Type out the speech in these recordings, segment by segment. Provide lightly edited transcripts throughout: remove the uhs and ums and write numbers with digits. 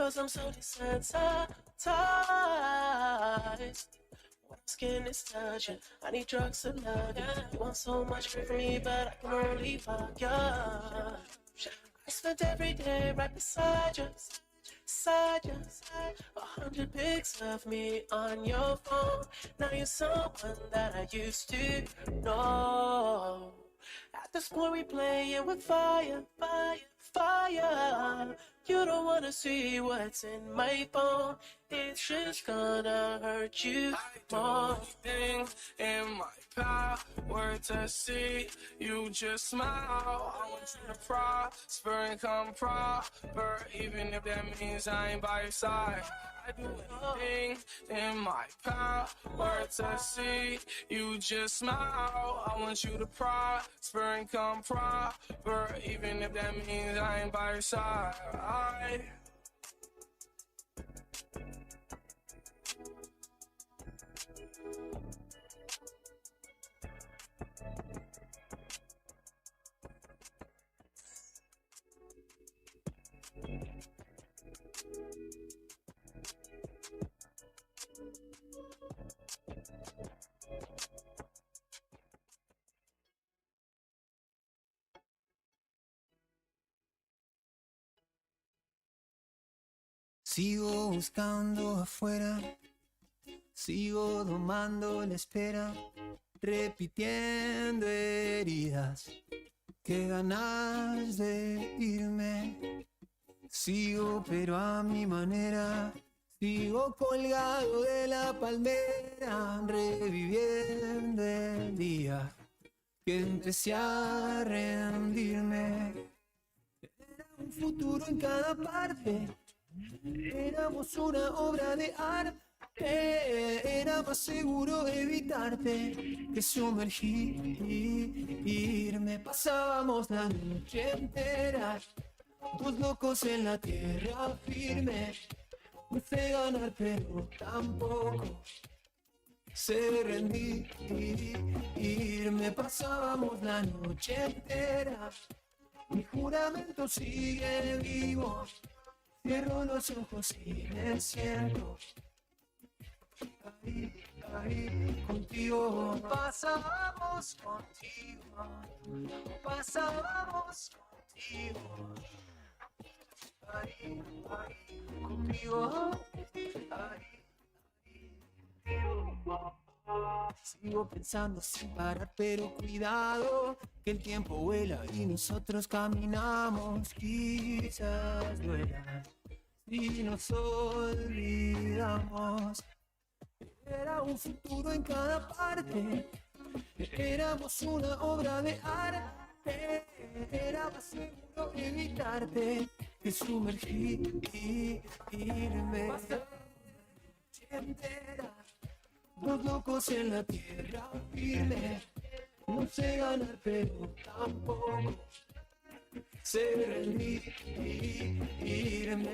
'cause I'm so desensitized. When skin is touching, I need drugs to love you. You want so much from me, but I can only fuck you. I spent every day right beside you, beside you. 100 pics of me on your phone. Now you're someone that I used to know. At this point we playing with fire, fire, fire. You don't wanna see what's in my phone. It's just gonna hurt you more. Anything in my power to see you just smile. I want you to prosper and come proper, even if that means I ain't by your side. I do anything in my power to see you just smile. I want you to prosper and come proper, even if that means I ain't by your side. Sigo buscando afuera, sigo domando la espera, repitiendo heridas, qué ganas de irme. Sigo pero a mi manera, sigo colgado de la palmera, reviviendo el día que empecé a rendirme. Era un futuro en cada parte. Éramos una obra de arte, era más seguro evitarte que sumergirme. Pasábamos la noche entera, dos locos en la tierra firme. No sé ganar pero tampoco sé rendirme. Pasábamos la noche entera, mi juramento sigue vivo. Cierro los ojos y me siento ahí contigo. Pasábamos contigo, pasábamos contigo. Ahí contigo, ahí contigo. Sigo pensando sin parar, pero cuidado, que el tiempo vuela y nosotros caminamos. Quizás duela si nos olvidamos. Era un futuro en cada parte, éramos una obra de arte. Era más seguro evitarte que sumergirme. Entera, dos locos en la tierra firme. No sé ganar pero tampoco sé rendirme.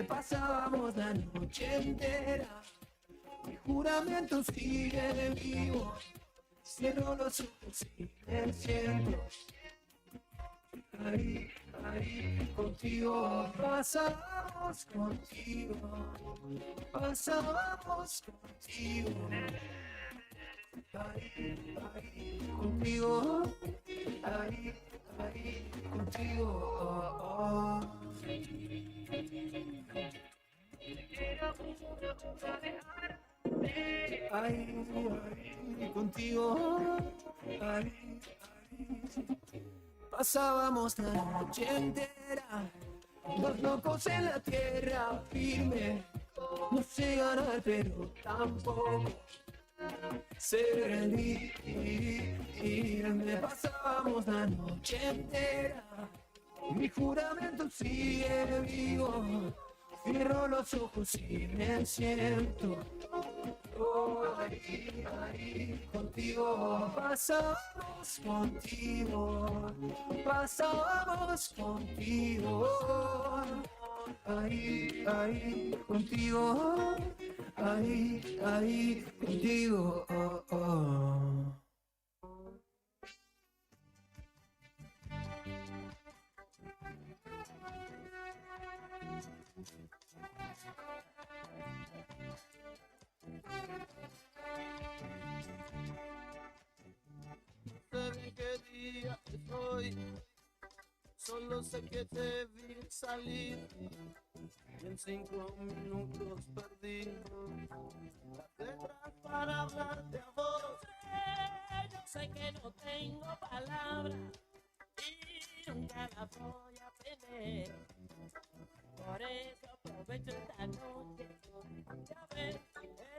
Pasábamos la noche entera, mi juramento sigue vivo. Cierro los ojos y me siento ahí contigo. Pasábamos contigo, pasábamos contigo. Ahí contigo, ahí contigo. Ahí contigo, ahí. Pasábamos la noche entera, dos locos en la tierra firme. No sé ganar pero tampoco sé rendirme. Pasábamos la noche entera, mi juramento sigue vivo. Cierro los ojos y me siento ahí contigo. Pasamos contigo, pasamos contigo. Ahí contigo, ahí contigo. Solo sé que te vi salir y en 5 minutos perdí las letras para hablarte a vos. Yo sé que no tengo palabras y nunca las voy a tener. Por eso aprovecho esta noche, ya ves,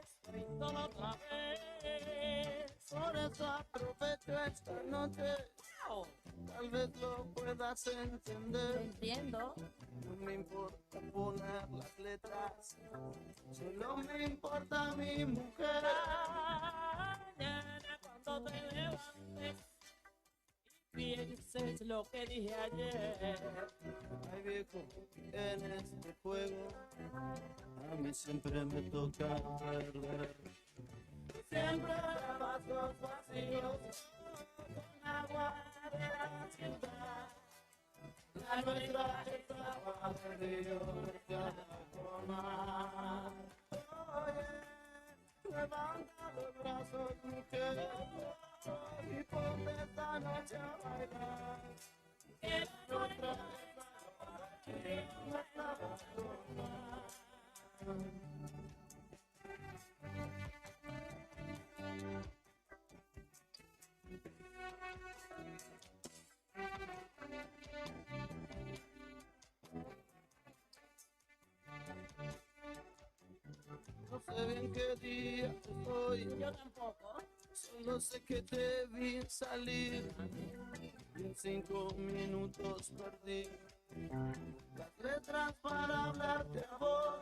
estoy solo otra vez. Por eso aprovecho esta noche, Oh, tal vez lo puedas entender. entiendo. No me importa poner las letras, solo me importa mi mujer. Mañana cuando te levantes y pienses lo que dije ayer. Ay viejo, en este juego a mí siempre me toca perder. Siempre vasos vacíos con agua de la ciudad. La nuestra estaba de río con mar. Oye, levanta los brazos, mujer, y ponte esta noche a bailar. Que la nuestra No sé bien qué día estoy, yo tampoco. solo sé que te vi salir y en 5 minutos perdí las letras para hablarte a vos.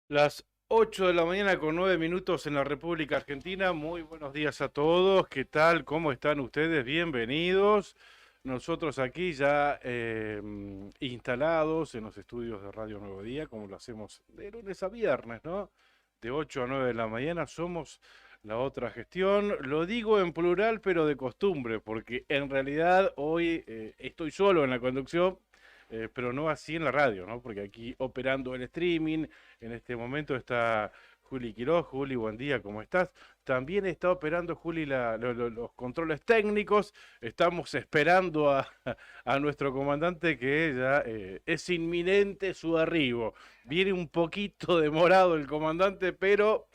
Las 8 de la mañana con 9 minutos en la República Argentina. Muy buenos días a todos. ¿Qué tal? ¿Cómo están ustedes? Bienvenidos. Nosotros aquí ya instalados en los estudios de Radio Nuevo Día, como lo hacemos de lunes a viernes, ¿no? De 8 a 9 de la mañana somos la otra gestión. Lo digo en plural, pero de costumbre, porque en realidad hoy estoy solo en la conducción. Pero no así en la radio, ¿no? Porque aquí operando el streaming, en este momento está Juli Quiroz. Juli, buen día, ¿cómo estás? También está operando Juli los controles técnicos. Estamos esperando a nuestro comandante que ya es inminente su arribo. Viene un poquito demorado el comandante, pero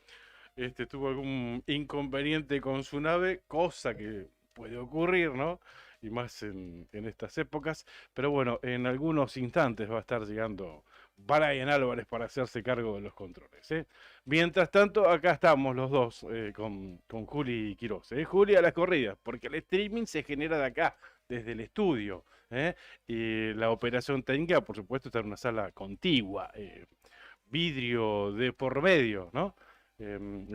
tuvo algún inconveniente con su nave, cosa que puede ocurrir, ¿no? Y más en estas épocas. Pero bueno, en algunos instantes va a estar llegando Brian Álvarez para hacerse cargo de los controles, ¿eh? Mientras tanto, acá estamos los dos con Juli Quiroz, ¿eh? Juli a las corridas, porque el streaming se genera de acá, desde el estudio, ¿eh? Y la operación técnica, por supuesto, está en una sala contigua, vidrio de por medio, ¿no?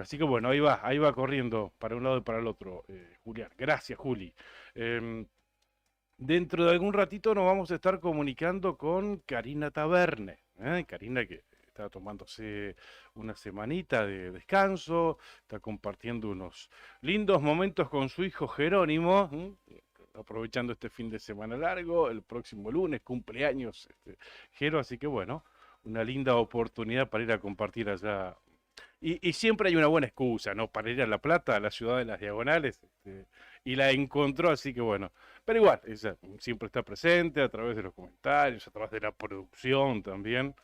Así que bueno, ahí va corriendo para un lado y para el otro, Julián. Gracias, Juli. Dentro de algún ratito nos vamos a estar comunicando con Karina Taberne, ¿eh? Karina que está tomándose una semanita de descanso, está compartiendo unos lindos momentos con su hijo Jerónimo, aprovechando este fin de semana largo. El próximo lunes cumpleaños Jero, así que bueno, una linda oportunidad para ir a compartir allá. Y siempre hay una buena excusa, ¿no? Para ir a La Plata, a la ciudad de las Diagonales, y la encontró, así que bueno. Pero igual, ella siempre está presente a través de los comentarios, a través de la producción también,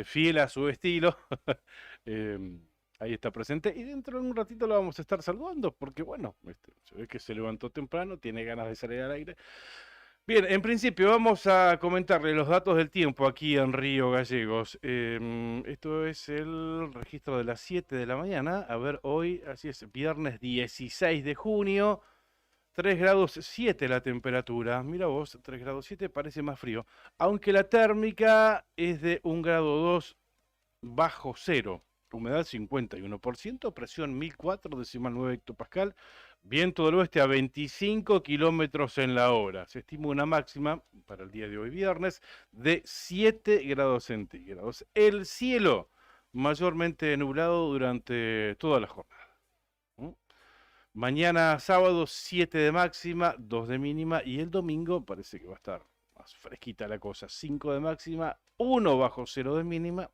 fiel a su estilo. Ahí está presente, y dentro de un ratito la vamos a estar saludando, porque bueno, se ve que se levantó temprano, tiene ganas de salir al aire. Bien, en principio vamos a comentarle los datos del tiempo aquí en Río Gallegos. Esto es el registro de las 7 de la mañana. A ver, hoy, así es, viernes 16 de junio, 3 grados 7 la temperatura. Mira vos, 3 grados 7 parece más frío. Aunque la térmica es de 1 grado 2 bajo cero. Humedad 51%, presión 1004, decimal 9 hectopascal. Viento del oeste a 25 kilómetros en la hora. Se estima una máxima para el día de hoy viernes de 7 grados centígrados. El cielo mayormente nublado durante toda la jornada. ¿Mm? Mañana sábado 7 de máxima, 2 de mínima y el domingo parece que va a estar más fresquita la cosa. 5 de máxima, 1 bajo cero de mínima.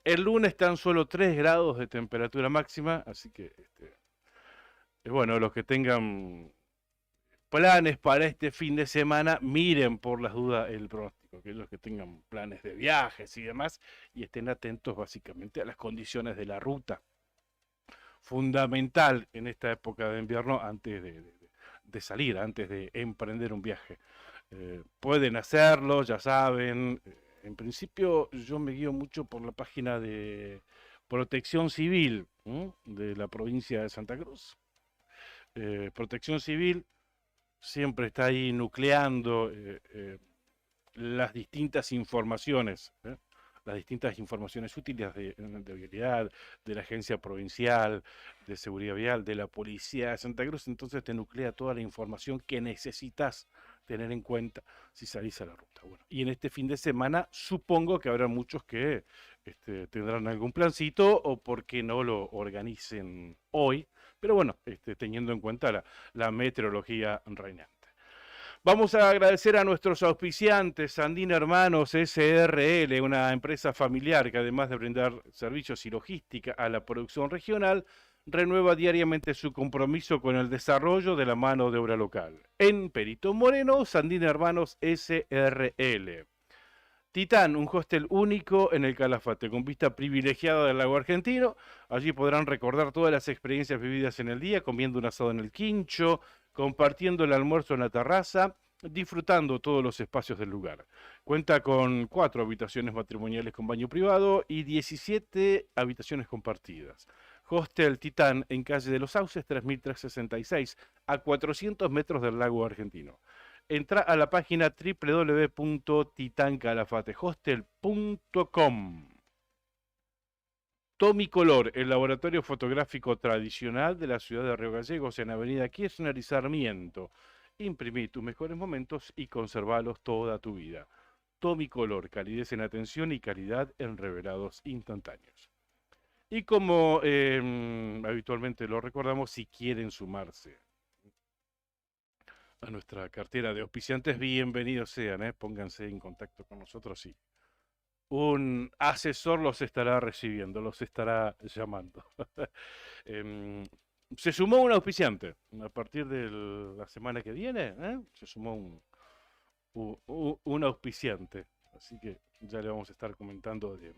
El lunes tan solo 3 grados de temperatura máxima, así que bueno, los que tengan planes para este fin de semana, miren por las dudas el pronóstico, que los que tengan planes de viajes y demás, y estén atentos básicamente a las condiciones de la ruta. Fundamental en esta época de invierno antes de salir, antes de emprender un viaje. Pueden hacerlo, ya saben. En principio yo me guío mucho por la página de Protección Civil de la provincia de Santa Cruz. Protección Civil siempre está ahí nucleando las distintas informaciones, las distintas informaciones útiles de vialidad, de la Agencia Provincial de Seguridad Vial, de la Policía de Santa Cruz. Entonces te nuclea toda la información que necesitas tener en cuenta si salís a la ruta. Bueno, y en este fin de semana supongo que habrá muchos que tendrán algún plancito o porque no lo organicen hoy, pero bueno, teniendo en cuenta la meteorología reinante. Vamos a agradecer a nuestros auspiciantes, Andina Hermanos SRL, una empresa familiar que además de brindar servicios y logística a la producción regional, renueva diariamente su compromiso con el desarrollo de la mano de obra local. En Perito Moreno, Andina Hermanos SRL. Titán, un hostel único en el Calafate, con vista privilegiada del lago argentino. Allí podrán recordar todas las experiencias vividas en el día, comiendo un asado en el quincho, compartiendo el almuerzo en la terraza, disfrutando todos los espacios del lugar. Cuenta con 4 habitaciones matrimoniales con baño privado y 17 habitaciones compartidas. Hostel Titán en calle de los Sauces, 3366, a 400 metros del lago argentino. Entra a la página www.titancalafatehostel.com. Tomicolor, el laboratorio fotográfico tradicional de la ciudad de Río Gallegos en Avenida Kirchner y Sarmiento. Imprimí tus mejores momentos y conservalos toda tu vida. Tomicolor, calidez en atención y calidad en revelados instantáneos. Y como habitualmente lo recordamos, si quieren sumarse a nuestra cartera de auspiciantes, bienvenidos sean, pónganse en contacto con nosotros y un asesor los estará recibiendo, los estará llamando. Se sumó un auspiciante a partir de la semana que viene, se sumó un auspiciante, así que ya le vamos a estar comentando de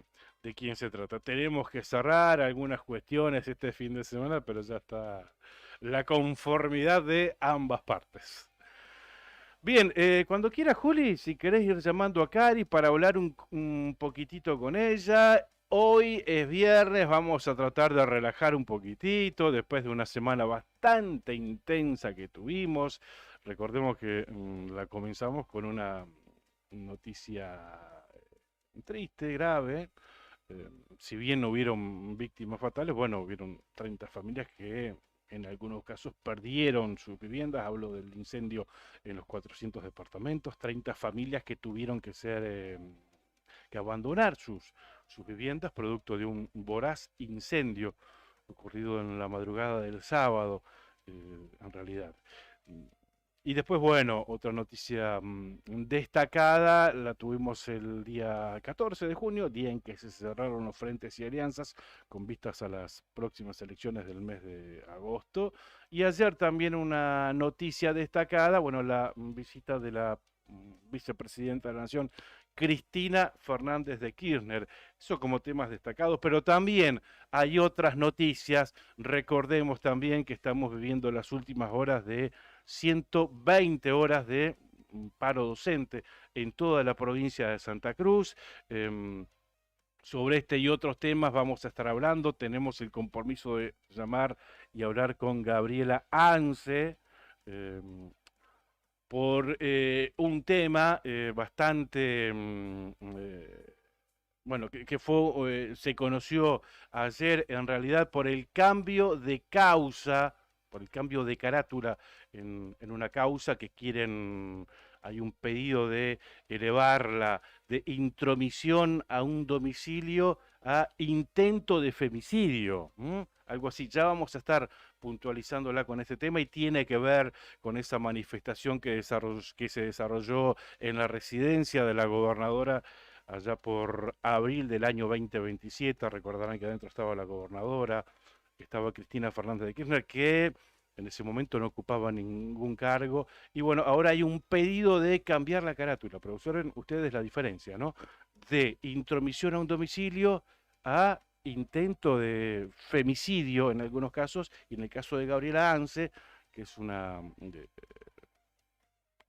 quién se trata. Tenemos que cerrar algunas cuestiones este fin de semana, pero ya está la conformidad de ambas partes. Bien, cuando quiera, Juli, si querés ir llamando a Cari para hablar un poquitito con ella. Hoy es viernes, vamos a tratar de relajar un poquitito después de una semana bastante intensa que tuvimos. Recordemos que la comenzamos con una noticia triste, grave. Si bien no hubieron víctimas fatales, bueno, hubieron 30 familias que en algunos casos perdieron sus viviendas. Hablo del incendio en los 400 departamentos, 30 familias que tuvieron que que abandonar sus viviendas producto de un voraz incendio ocurrido en la madrugada del sábado, en realidad. Y después, bueno, otra noticia destacada la tuvimos el día 14 de junio, día en que se cerraron los frentes y alianzas con vistas a las próximas elecciones del mes de agosto. Y ayer también una noticia destacada, bueno, la visita de la vicepresidenta de la Nación, Cristina Fernández de Kirchner. Eso como temas destacados, pero también hay otras noticias. Recordemos también que estamos viviendo las últimas horas de 120 horas de un paro docente en toda la provincia de Santa Cruz. Sobre este y otros temas vamos a estar hablando. Tenemos el compromiso de llamar y hablar con Gabriela Hance por un tema bastante, bueno, que fue, se conoció ayer en realidad por el cambio de causa, por el cambio de carátula en una causa que quieren, hay un pedido de elevarla de intromisión a un domicilio a intento de femicidio, algo así. Ya vamos a estar puntualizándola con este tema y tiene que ver con esa manifestación que se desarrolló en la residencia de la gobernadora allá por abril del año 2027. Recordarán que adentro estaba la gobernadora, estaba Cristina Fernández de Kirchner, que en ese momento no ocupaba ningún cargo. Y bueno, ahora hay un pedido de cambiar la carátula, pero observen ustedes la diferencia, ¿no? De intromisión a un domicilio a intento de femicidio en algunos casos, y en el caso de Gabriela Hance, que es una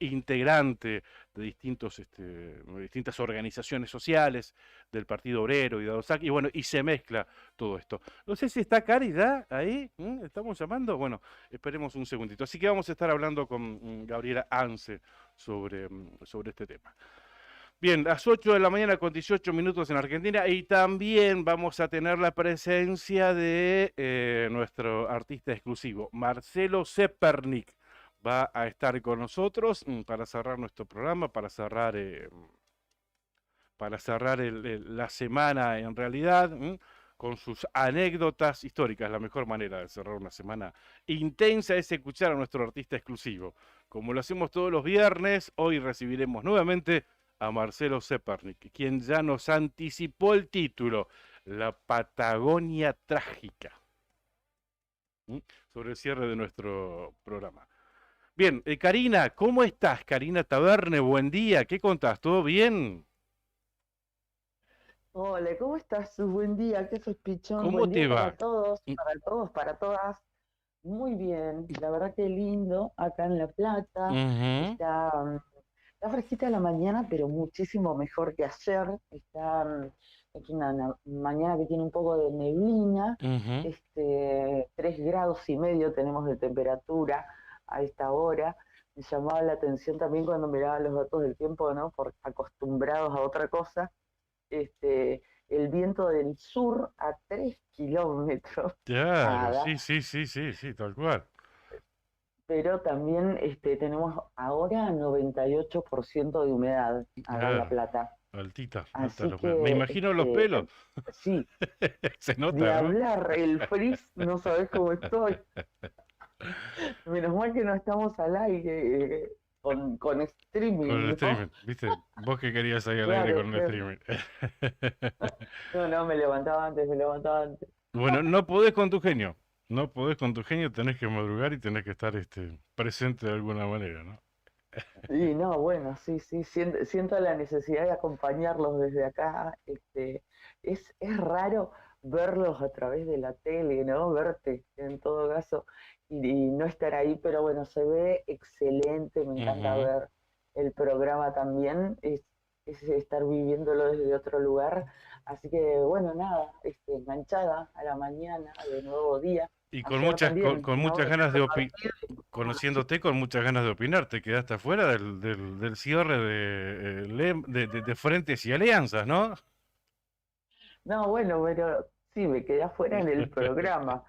integrante de distintas organizaciones sociales del Partido Obrero y de ADOSAC, y bueno, y se mezcla todo esto. No sé si está Cari ya ahí, ¿estamos llamando? Bueno, esperemos un segundito. Así que vamos a estar hablando con Gabriela Hance sobre este tema. Bien, las 8 de la mañana con 18 minutos en Argentina, y también vamos a tener la presencia de nuestro artista exclusivo, Marcelo Zepernik. Va a estar con nosotros para cerrar nuestro programa, para cerrar la semana en realidad, con sus anécdotas históricas. La mejor manera de cerrar una semana intensa es escuchar a nuestro artista exclusivo. Como lo hacemos todos los viernes, hoy recibiremos nuevamente a Marcelo Zepernik, quien ya nos anticipó el título, La Patagonia Trágica, sobre el cierre de nuestro programa. Bien, Karina, ¿cómo estás? Karina Taberne, buen día, ¿qué contás? ¿Todo bien? Hola, ¿cómo estás? Buen día, qué sospichón, ¿Cómo buen te día para va? todos, para todas. Muy bien, la verdad que lindo, acá en La Plata. Ujú, Está fresquita la mañana, pero muchísimo mejor que ayer. Es una mañana que tiene un poco de neblina, ujú. 3,5 grados tenemos de temperatura a esta hora. Me llamaba la atención también cuando miraba los datos del tiempo, ¿no? Por acostumbrados a otra cosa. El viento del sur a 3 kilómetros, Claro, nada, sí, sí, sí, sí, sí, tal cual. pero también tenemos ahora 98% de humedad acá en La Ah, Plata. altita, alta Así la humedad. Me que, imagino los pelos. sí, Se de nota, ¿no? hablar el frizz, no sabes cómo estoy. Menos mal que no estamos al aire con Con el streaming, ¿no? streaming, ¿viste? Vos que querías salir al aire Claro, con el claro. streaming. No, me levantaba antes, me levantaba antes. Bueno, no podés con tu genio. No podés con tu genio, tenés que madrugar y tenés que estar presente de alguna manera, ¿no? Y no, bueno, sí, sí, siento la necesidad de acompañarlos desde acá. Es raro verlos a través de la tele, ¿no? Verte en todo caso y no estar ahí, pero bueno, se ve excelente, me encanta Ujú. ver el programa también, es estar viviéndolo desde otro lugar. Así que bueno, nada, enganchada a la mañana de nuevo día. Y con Ayer muchas, también, con ¿no? muchas ganas de Ahora sí. conociéndote, con muchas ganas de opinar. Te quedaste afuera del cierre de frentes y alianzas, ¿no? No, bueno, pero sí, me quedé afuera en el programa,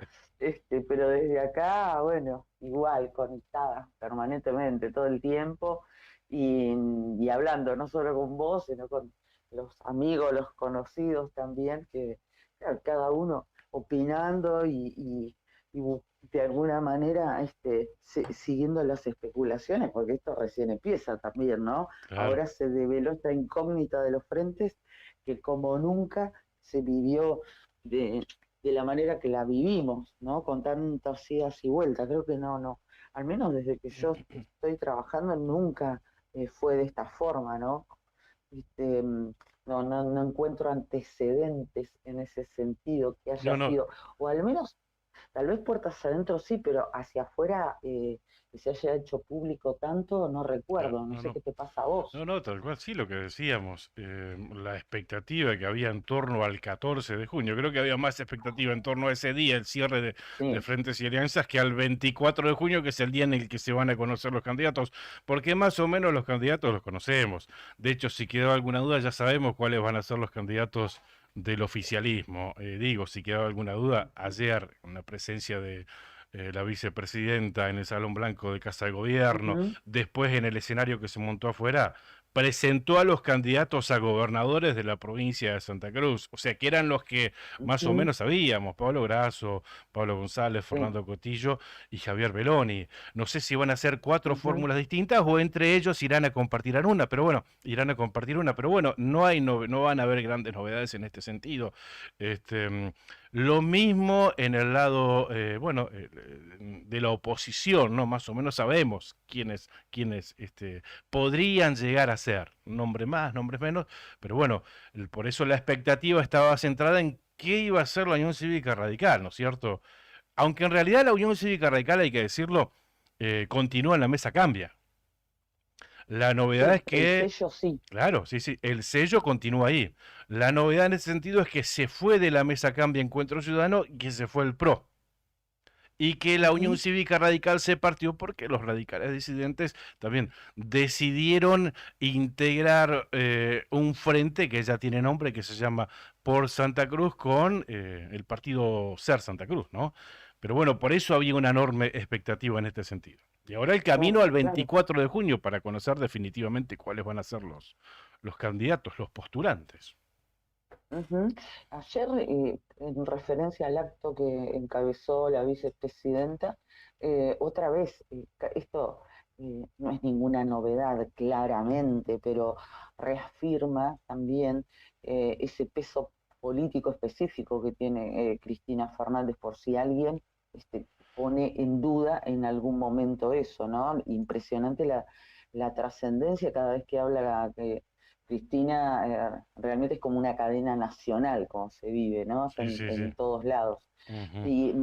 pero desde acá, bueno, igual, conectada permanentemente, todo el tiempo, y hablando, no solo con vos, sino con los amigos, los conocidos también, que claro, cada uno opinando y de alguna manera siguiendo las especulaciones, porque esto recién empieza también, ¿no? Claro. Ahora se develó esta incógnita de los frentes que como nunca se vivió de la manera que la vivimos, ¿no? Con tantas idas y vueltas. Creo que no, al menos desde que yo estoy trabajando nunca fue de esta forma, ¿no? Este, mm, no encuentro antecedentes en ese sentido que No, haya no. sido, o al menos Tal vez puertas adentro sí, pero hacia afuera que se haya hecho público tanto, no Claro, recuerdo, no no, sé no. qué te pasa a vos. No, no, tal cual, sí, lo que decíamos, la expectativa que había en torno al 14 de junio, creo que había más expectativa en torno a ese día, el cierre de Sí, frentes y alianzas, que al 24 de junio, que es el día en el que se van a conocer los candidatos, porque más o menos los candidatos los conocemos. De hecho, si quedaba alguna duda, ya sabemos cuáles van a ser los candidatos del oficialismo. Digo, si quedaba alguna duda, ayer, en la presencia de la vicepresidenta en el Salón Blanco de Casa de Gobierno, ujú, después en el escenario que se montó afuera, presentó a los candidatos a gobernadores de la provincia de Santa Cruz, o sea, que eran los que más o ujú, menos sabíamos, Pablo Grasso, Pablo González, sí, Fernando Cotillo y Javier Beloni. No sé si van a ser cuatro ujú, fórmulas distintas o entre ellos irán a compartir una, pero bueno, no hay no van a haber grandes novedades en este sentido. Este, lo mismo en el lado, de la oposición, ¿no? Más o menos sabemos quiénes podrían llegar a ser, nombre más, nombres menos, pero bueno, por eso la expectativa estaba centrada en qué iba a ser la Unión Cívica Radical, ¿no es cierto? Aunque en realidad la Unión Cívica Radical, hay que decirlo, continúa en la mesa cambia. La novedad es sí, el que, sello sí. claro, sí, sí, el sello continúa ahí. La novedad en ese sentido es que se fue de la mesa cambia Encuentro Ciudadano y que se fue el PRO y que la Unión Ujú, Cívica Radical se partió porque los radicales disidentes también decidieron integrar un frente que ya tiene nombre, que se llama Por Santa Cruz, con el partido Ser Santa Cruz, ¿no? Pero bueno, por eso había una enorme expectativa en este sentido. Y ahora el camino claro, al claro. 24 de junio para conocer definitivamente cuáles van a ser los candidatos, los postulantes. Ujú. Ayer, en referencia al acto que encabezó la vicepresidenta, otra vez, esto no es ninguna novedad claramente, pero reafirma también ese peso político específico que tiene Cristina Fernández por si alguien pone en duda en algún momento eso, ¿no? Impresionante la trascendencia cada vez que habla Cristina, realmente es como una cadena nacional, como se vive, ¿no? Está Sí, sí, sí. en todos lados. Ujú. Y,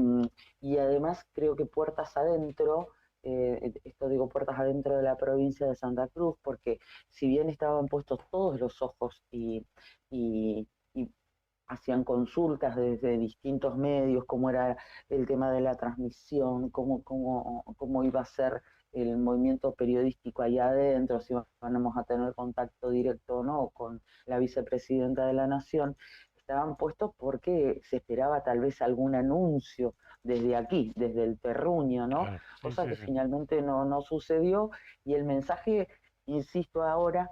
y además creo que puertas adentro, esto digo puertas adentro de la provincia de Santa Cruz, porque si bien estaban puestos todos los ojos y hacían consultas desde distintos medios, cómo era el tema de la transmisión, cómo iba a ser el movimiento periodístico allá adentro, si vamos a tener contacto directo o no con la vicepresidenta de la Nación, estaban puestos porque se esperaba tal vez algún anuncio desde aquí, desde el terruño, ¿no? Claro, sí, Cosa sí, que sí. finalmente no sucedió y el mensaje, insisto ahora,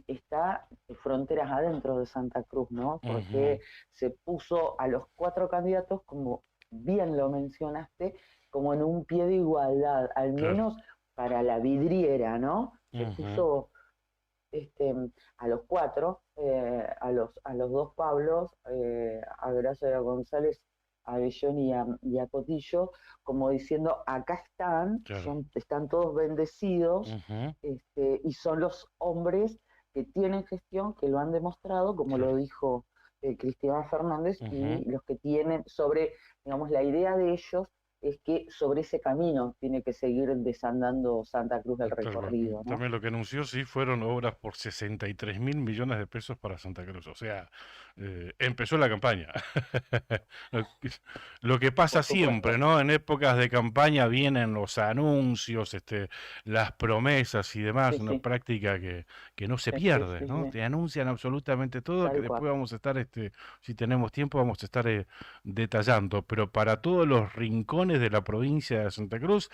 está fronteras adentro de Santa Cruz, ¿no? Ujú. Porque se puso a los cuatro candidatos, como bien lo mencionaste, como en un pie de igualdad, al Claro. menos para la vidriera, ¿no? Se Ujú. puso a los cuatro, a los dos Pablos, a Grasso y a González, a Bellón y a Cotillo, como diciendo, acá están, Claro. están todos bendecidos, Ujú. y son los hombres que tienen gestión, que lo han demostrado, como Claro. lo dijo Cristina Fernández, Ujú. y los que tienen sobre, digamos, la idea de ellos es que sobre ese camino tiene que seguir desandando Santa Cruz del Tal cual. recorrido, ¿no? También lo que anunció, sí, fueron obras por 63.000 millones de pesos para Santa Cruz. O sea, empezó la campaña. Lo que lo que pasa Por siempre, supuesto. ¿no? En épocas de campaña vienen los anuncios, las promesas y demás, Sí, una sí, práctica que no se sí, sí, pierde, sí, ¿no? sí, Te anuncian absolutamente todo, que tal cual. después vamos a estar, si tenemos tiempo, vamos a estar detallando. Pero para todos los rincones de la provincia de Santa Cruz,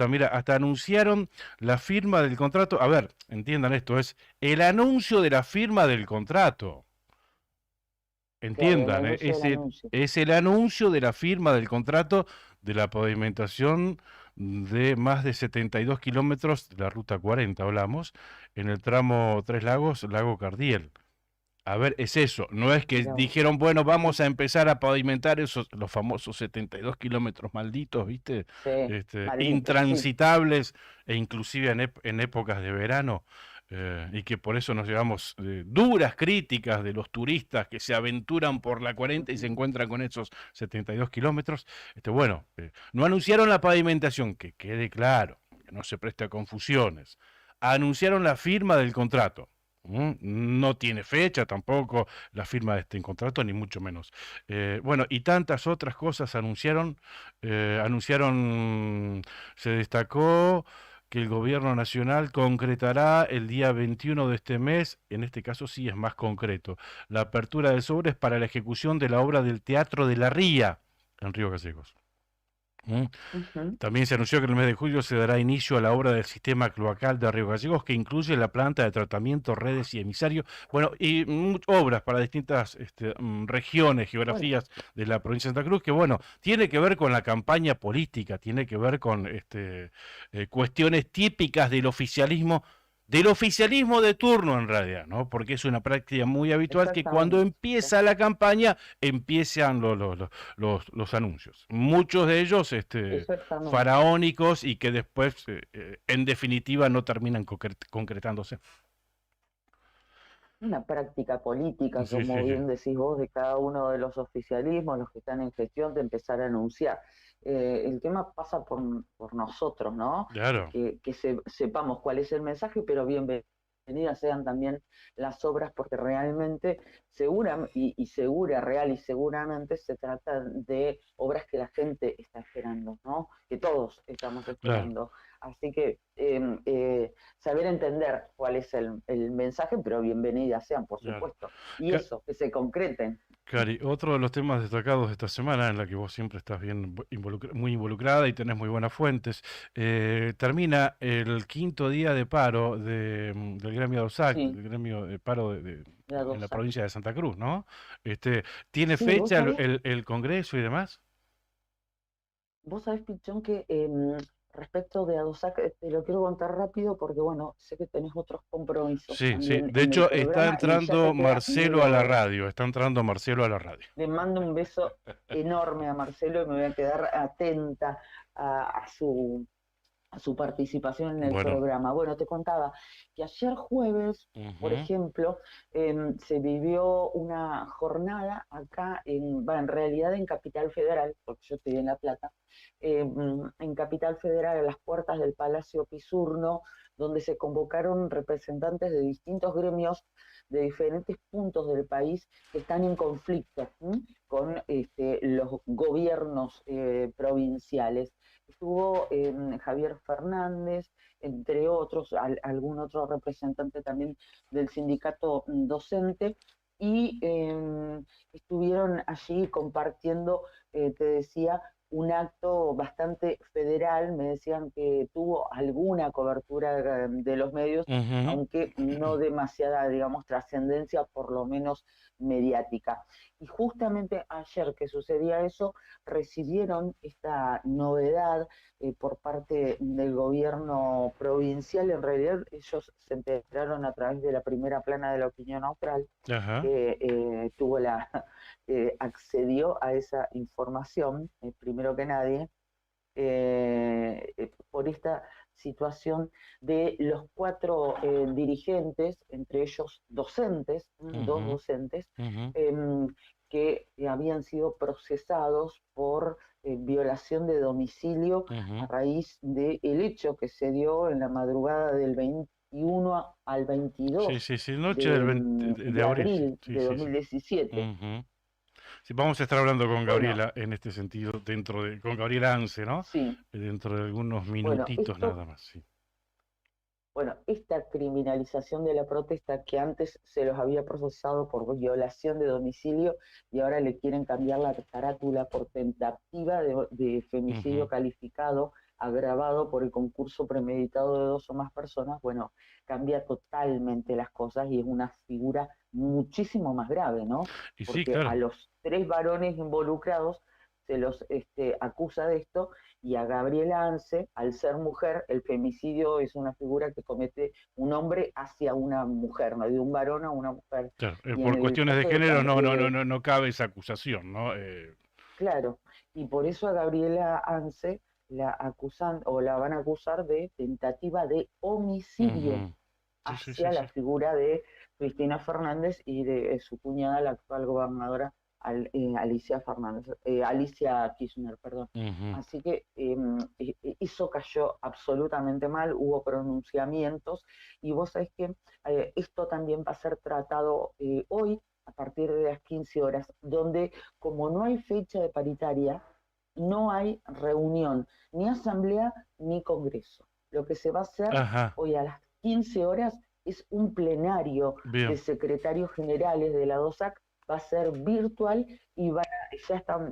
mira, hasta anunciaron la firma del contrato. A ver, entiendan esto, es el anuncio de la firma del contrato. Claro, el Entiendan, anuncio del anuncio. es el anuncio de la firma del contrato de la pavimentación de más de 72 kilómetros de la ruta 40, hablamos, en el tramo Tres Lagos, Lago Cardiel. A ver, es eso, no es que Mirá vos. dijeron, bueno, vamos a empezar a pavimentar esos, los famosos 72 kilómetros malditos, ¿viste? Sí, maldito, sí. Intransitables e inclusive en épocas de verano, y que por eso nos llevamos duras críticas de los turistas que se aventuran por la 40 y se encuentran con esos 72 kilómetros. Bueno, no anunciaron la pavimentación, que quede claro, que no se preste a confusiones. Anunciaron la firma del contrato. No tiene fecha tampoco la firma de este contrato, ni mucho menos. Bueno, y tantas otras cosas se destacó que el gobierno nacional concretará el día 21 de este mes, en este caso sí es más concreto, la apertura de sobres para la ejecución de la obra del Teatro de la Ría en Río Gallegos. Ujú. También se anunció que en el mes de julio se dará inicio a la obra del sistema cloacal de Río Gallegos, que incluye la planta de tratamiento, redes y emisario, bueno, y obras para distintas regiones, Bueno, geografías de la provincia de Santa Cruz, que bueno, tiene que ver con la campaña política, tiene que ver con cuestiones típicas del oficialismo de turno en realidad, ¿no? Porque es una práctica muy habitual que cuando exactamente. Sí, empieza la campaña empiezan los anuncios. Muchos de ellos exactamente. faraónicos y que después, en definitiva, no terminan concretándose. Una práctica política, Sí, como sí, sí. bien decís vos, de cada uno de los oficialismos, los que están en gestión, de empezar a anunciar. El tema pasa por nosotros, ¿no? Claro, Que sepamos cuál es el mensaje, pero bienvenidas sean también las obras, porque realmente, real y seguramente se trata de obras que la gente está esperando, ¿no? Que todos estamos claro. esperando. Así que saber entender cuál es el mensaje, pero bienvenidas sean, por Claro. supuesto. Y Ca- eso, que se concreten. Cari, otro de los temas destacados de esta semana, en la que vos siempre estás bien muy involucrada y tenés muy buenas fuentes, termina el 5.º día de paro del gremio ADOSAC, Sí, del gremio de paro de en la ADOSAC. provincia de Santa Cruz, ¿no? ¿Tiene Sí, fecha el Congreso y demás? vos sabés, Pichón, que respecto de ADOSAC, te lo quiero contar rápido porque, bueno, sé que tenés otros compromisos Sí, sí. también De en el hecho, está programa y ya entrando te queda Marcelo a media la hora. radio. Está entrando Marcelo a la radio. Le mando un beso enorme a Marcelo y me voy a quedar atenta a su participación en el Bueno. programa. Bueno, te contaba que ayer jueves, por Ujú. ejemplo, se vivió una jornada acá, en realidad en Capital Federal, porque yo estoy en La Plata, en Capital Federal, a las puertas del Palacio Pisurno, donde se convocaron representantes de distintos gremios de diferentes puntos del país que están en conflicto con los gobiernos provinciales. Estuvo Javier Fernández, entre otros, algún otro representante también del sindicato docente, y estuvieron allí compartiendo, te decía, un acto bastante federal. Me decían que tuvo alguna cobertura de los medios, Ujú. aunque no demasiada, digamos, trascendencia, por lo menos mediática. Y justamente ayer que sucedía eso, recibieron esta novedad por parte del gobierno provincial. En realidad ellos se enteraron a través de la primera plana de la opinión austral, Ajá. que accedió a esa información primero que nadie, por esta situación de los 4 dirigentes, entre ellos docentes, dos Ujú. docentes, Ujú. que habían sido procesados por violación de domicilio a Ujú. raíz del hecho que se dio en la madrugada del 21 al Sí, 22 sí, sí, noche del 20 de de abril, sí, abril sí, de sí, sí. 2017. Ujú. Sí, vamos a estar hablando con Bueno, Gabriela en este sentido, con Gabriela Ance, ¿no? sí, Dentro de algunos bueno, minutitos nada más, sí. Bueno, esta criminalización de la protesta, que antes se los había procesado por violación de domicilio y ahora le quieren cambiar la carátula por tentativa de femicidio Ujú. calificado, agravado por el concurso premeditado de 2 o más personas, bueno, cambia totalmente las cosas y es una figura muchísimo más grave, ¿no? Y sí, Porque a claro. los 3 varones involucrados se los acusa de esto, y a Gabriela Hance, al ser mujer, el femicidio es una figura que comete un hombre hacia una mujer, ¿no? De un varón a una mujer. Claro, Y en por el cuestiones de caso género no cabe esa acusación, ¿no? claro, y por eso a Gabriela Hance la acusan o la van a acusar de tentativa de homicidio Ujú. Sí, hacia la sí. figura de Cristina Fernández y de su cuñada, la actual gobernadora Alicia Kirchner, perdón. Ujú. Así que eso cayó absolutamente mal, hubo pronunciamientos, y vos sabés que esto también va a ser tratado hoy a partir de las 15 horas, donde como no hay fecha de paritaria, no hay reunión, ni asamblea, ni congreso. Lo que se va a hacer Ajá, hoy a las 15 horas es un plenario de bien. secretarios generales de la DOSAC, va a ser virtual, y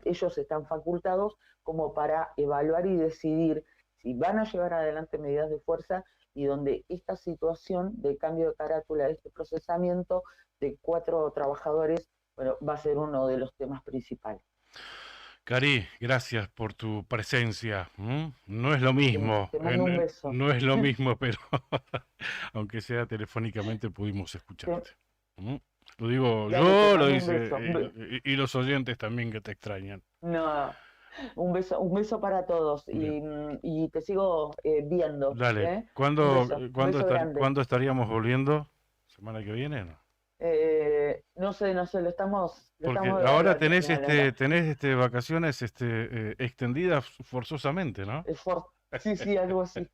ellos están facultados como para evaluar y decidir si van a llevar adelante medidas de fuerza, y donde esta situación de cambio de carátula de este procesamiento de 4 trabajadores, bueno, va a ser uno de los temas principales. Cari, gracias por tu presencia. No es lo mismo, Te mando un beso. no es lo mismo, pero aunque sea telefónicamente pudimos escucharte. ¿Mm? Lo digo Dale, te yo, lo mando un dice beso. y los oyentes también que te extrañan. No, un beso para todos, Bien. y te sigo viendo, Dale, ¿eh? Un beso grande. ¿cuándo estaríamos volviendo? ¿Semana que viene? No. No sé, lo estamos Porque ahora tenés la- tenés vacaciones extendidas forzosamente, ¿no? sí, algo así,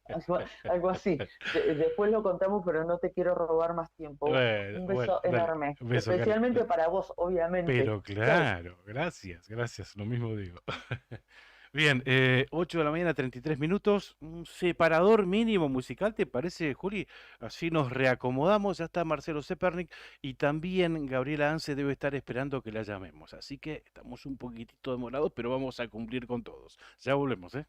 algo así. Después lo contamos, pero no te quiero robar más tiempo. Un beso Dale, enorme, beso, Cari. especialmente para vos, obviamente. Pero Chau. claro, gracias, lo mismo digo. Bien, 8 de la mañana, 33 minutos, un separador mínimo musical, ¿te parece, Juli? Así nos reacomodamos, ya está Marcelo Zepernik y también Gabriela Hance debe estar esperando que la llamemos, así que estamos un poquitito demorados, pero vamos a cumplir con todos. Ya volvemos, ¿eh?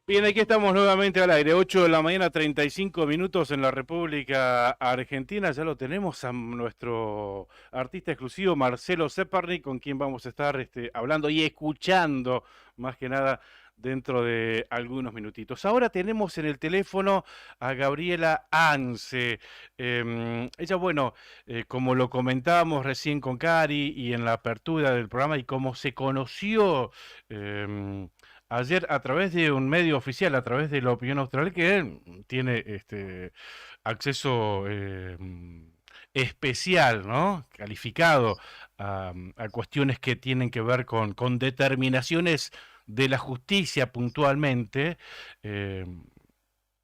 Bien, aquí estamos nuevamente al aire, 8 de la mañana, 35 minutos en la República Argentina. Ya lo tenemos a nuestro artista exclusivo, Marcelo Zepernik, con quien vamos a estar hablando y escuchando, más que nada, dentro de algunos minutitos. Ahora tenemos en el teléfono a Gabriela Ance. Ella, bueno, como lo comentábamos recién con Cari y en la apertura del programa y como se conoció ayer a través de un medio oficial, a través de La Opinión Austral, que tiene acceso especial, ¿no? Calificado a cuestiones que tienen que ver con determinaciones de la justicia puntualmente.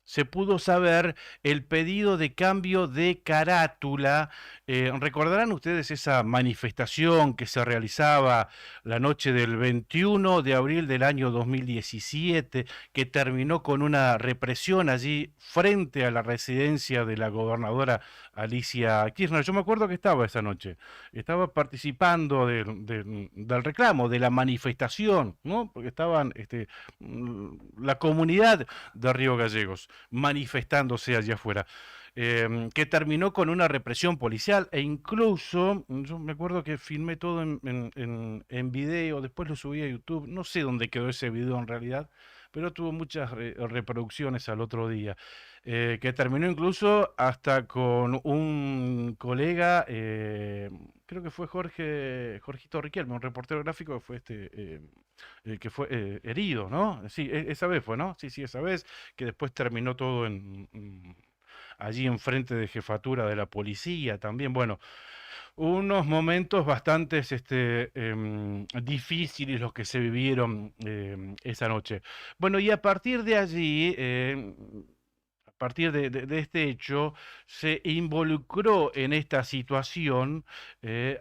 Se pudo saber el pedido de cambio de carátula. Recordarán ustedes esa manifestación que se realizaba la noche del 21 de abril del año 2017, que terminó con una represión allí frente a la residencia de la gobernadora Alicia Kirchner. Yo me acuerdo que estaba esa noche, estaba participando del reclamo, de la manifestación, ¿no? Porque estaban la comunidad de Río Gallegos manifestándose allá afuera, que terminó con una represión policial e incluso, yo me acuerdo que filmé todo en video, después lo subí a YouTube, no sé dónde quedó ese video en realidad, pero tuvo muchas reproducciones al otro día, que terminó incluso hasta con un colega, creo que fue Jorgito Riquelme, un reportero gráfico que fue que fue herido, ¿no? Sí, esa vez fue, ¿no? Sí, esa vez, que después terminó todo allí enfrente de jefatura de la policía también. Bueno, unos momentos bastante difíciles los que se vivieron esa noche. Bueno, y a partir de allí, a partir de este hecho, se involucró en esta situación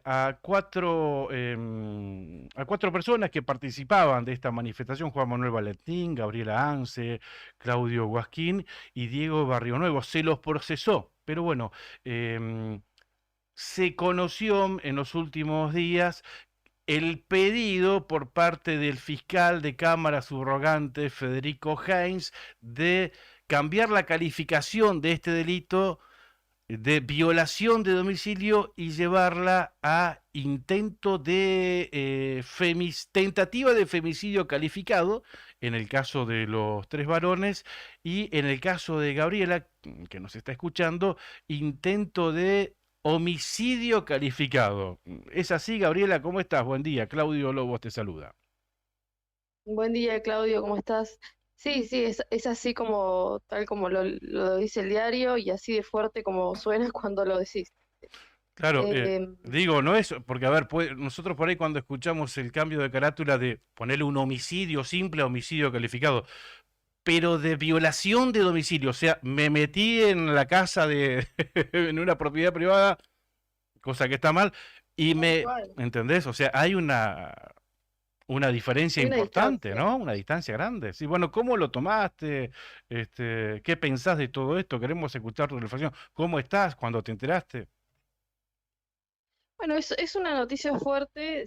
a cuatro personas que participaban de esta manifestación: Juan Manuel Valentín, Gabriela Ance, Claudio Guasquín y Diego Barrionuevo. Se los procesó, pero bueno, se conoció en los últimos días el pedido por parte del fiscal de Cámara subrogante Federico Heinz de cambiar la calificación de este delito de violación de domicilio y llevarla a tentativa de femicidio calificado, en el caso de los 3 varones, y en el caso de Gabriela, que nos está escuchando, intento de homicidio calificado. ¿Es así, Gabriela? ¿Cómo estás? Buen día. Claudio Lobos te saluda. Buen día, Claudio, ¿cómo estás? Sí, sí, es así como, tal como lo dice el diario y así de fuerte como suena cuando lo decís. Claro, Eh, digo, no es, porque a ver, nosotros por ahí cuando escuchamos el cambio de carátula de ponerle un homicidio simple a homicidio calificado, pero de violación de domicilio, o sea, me metí en la casa en una propiedad privada, cosa que está mal, y Igual. ¿entendés? O sea, hay una diferencia Hay una importante, distancia. ¿no? Una distancia grande. Sí, bueno, ¿cómo lo tomaste? ¿Qué pensás de todo esto? Queremos escuchar tu reflexión. ¿Cómo estás cuando te enteraste? Bueno, es una noticia fuerte,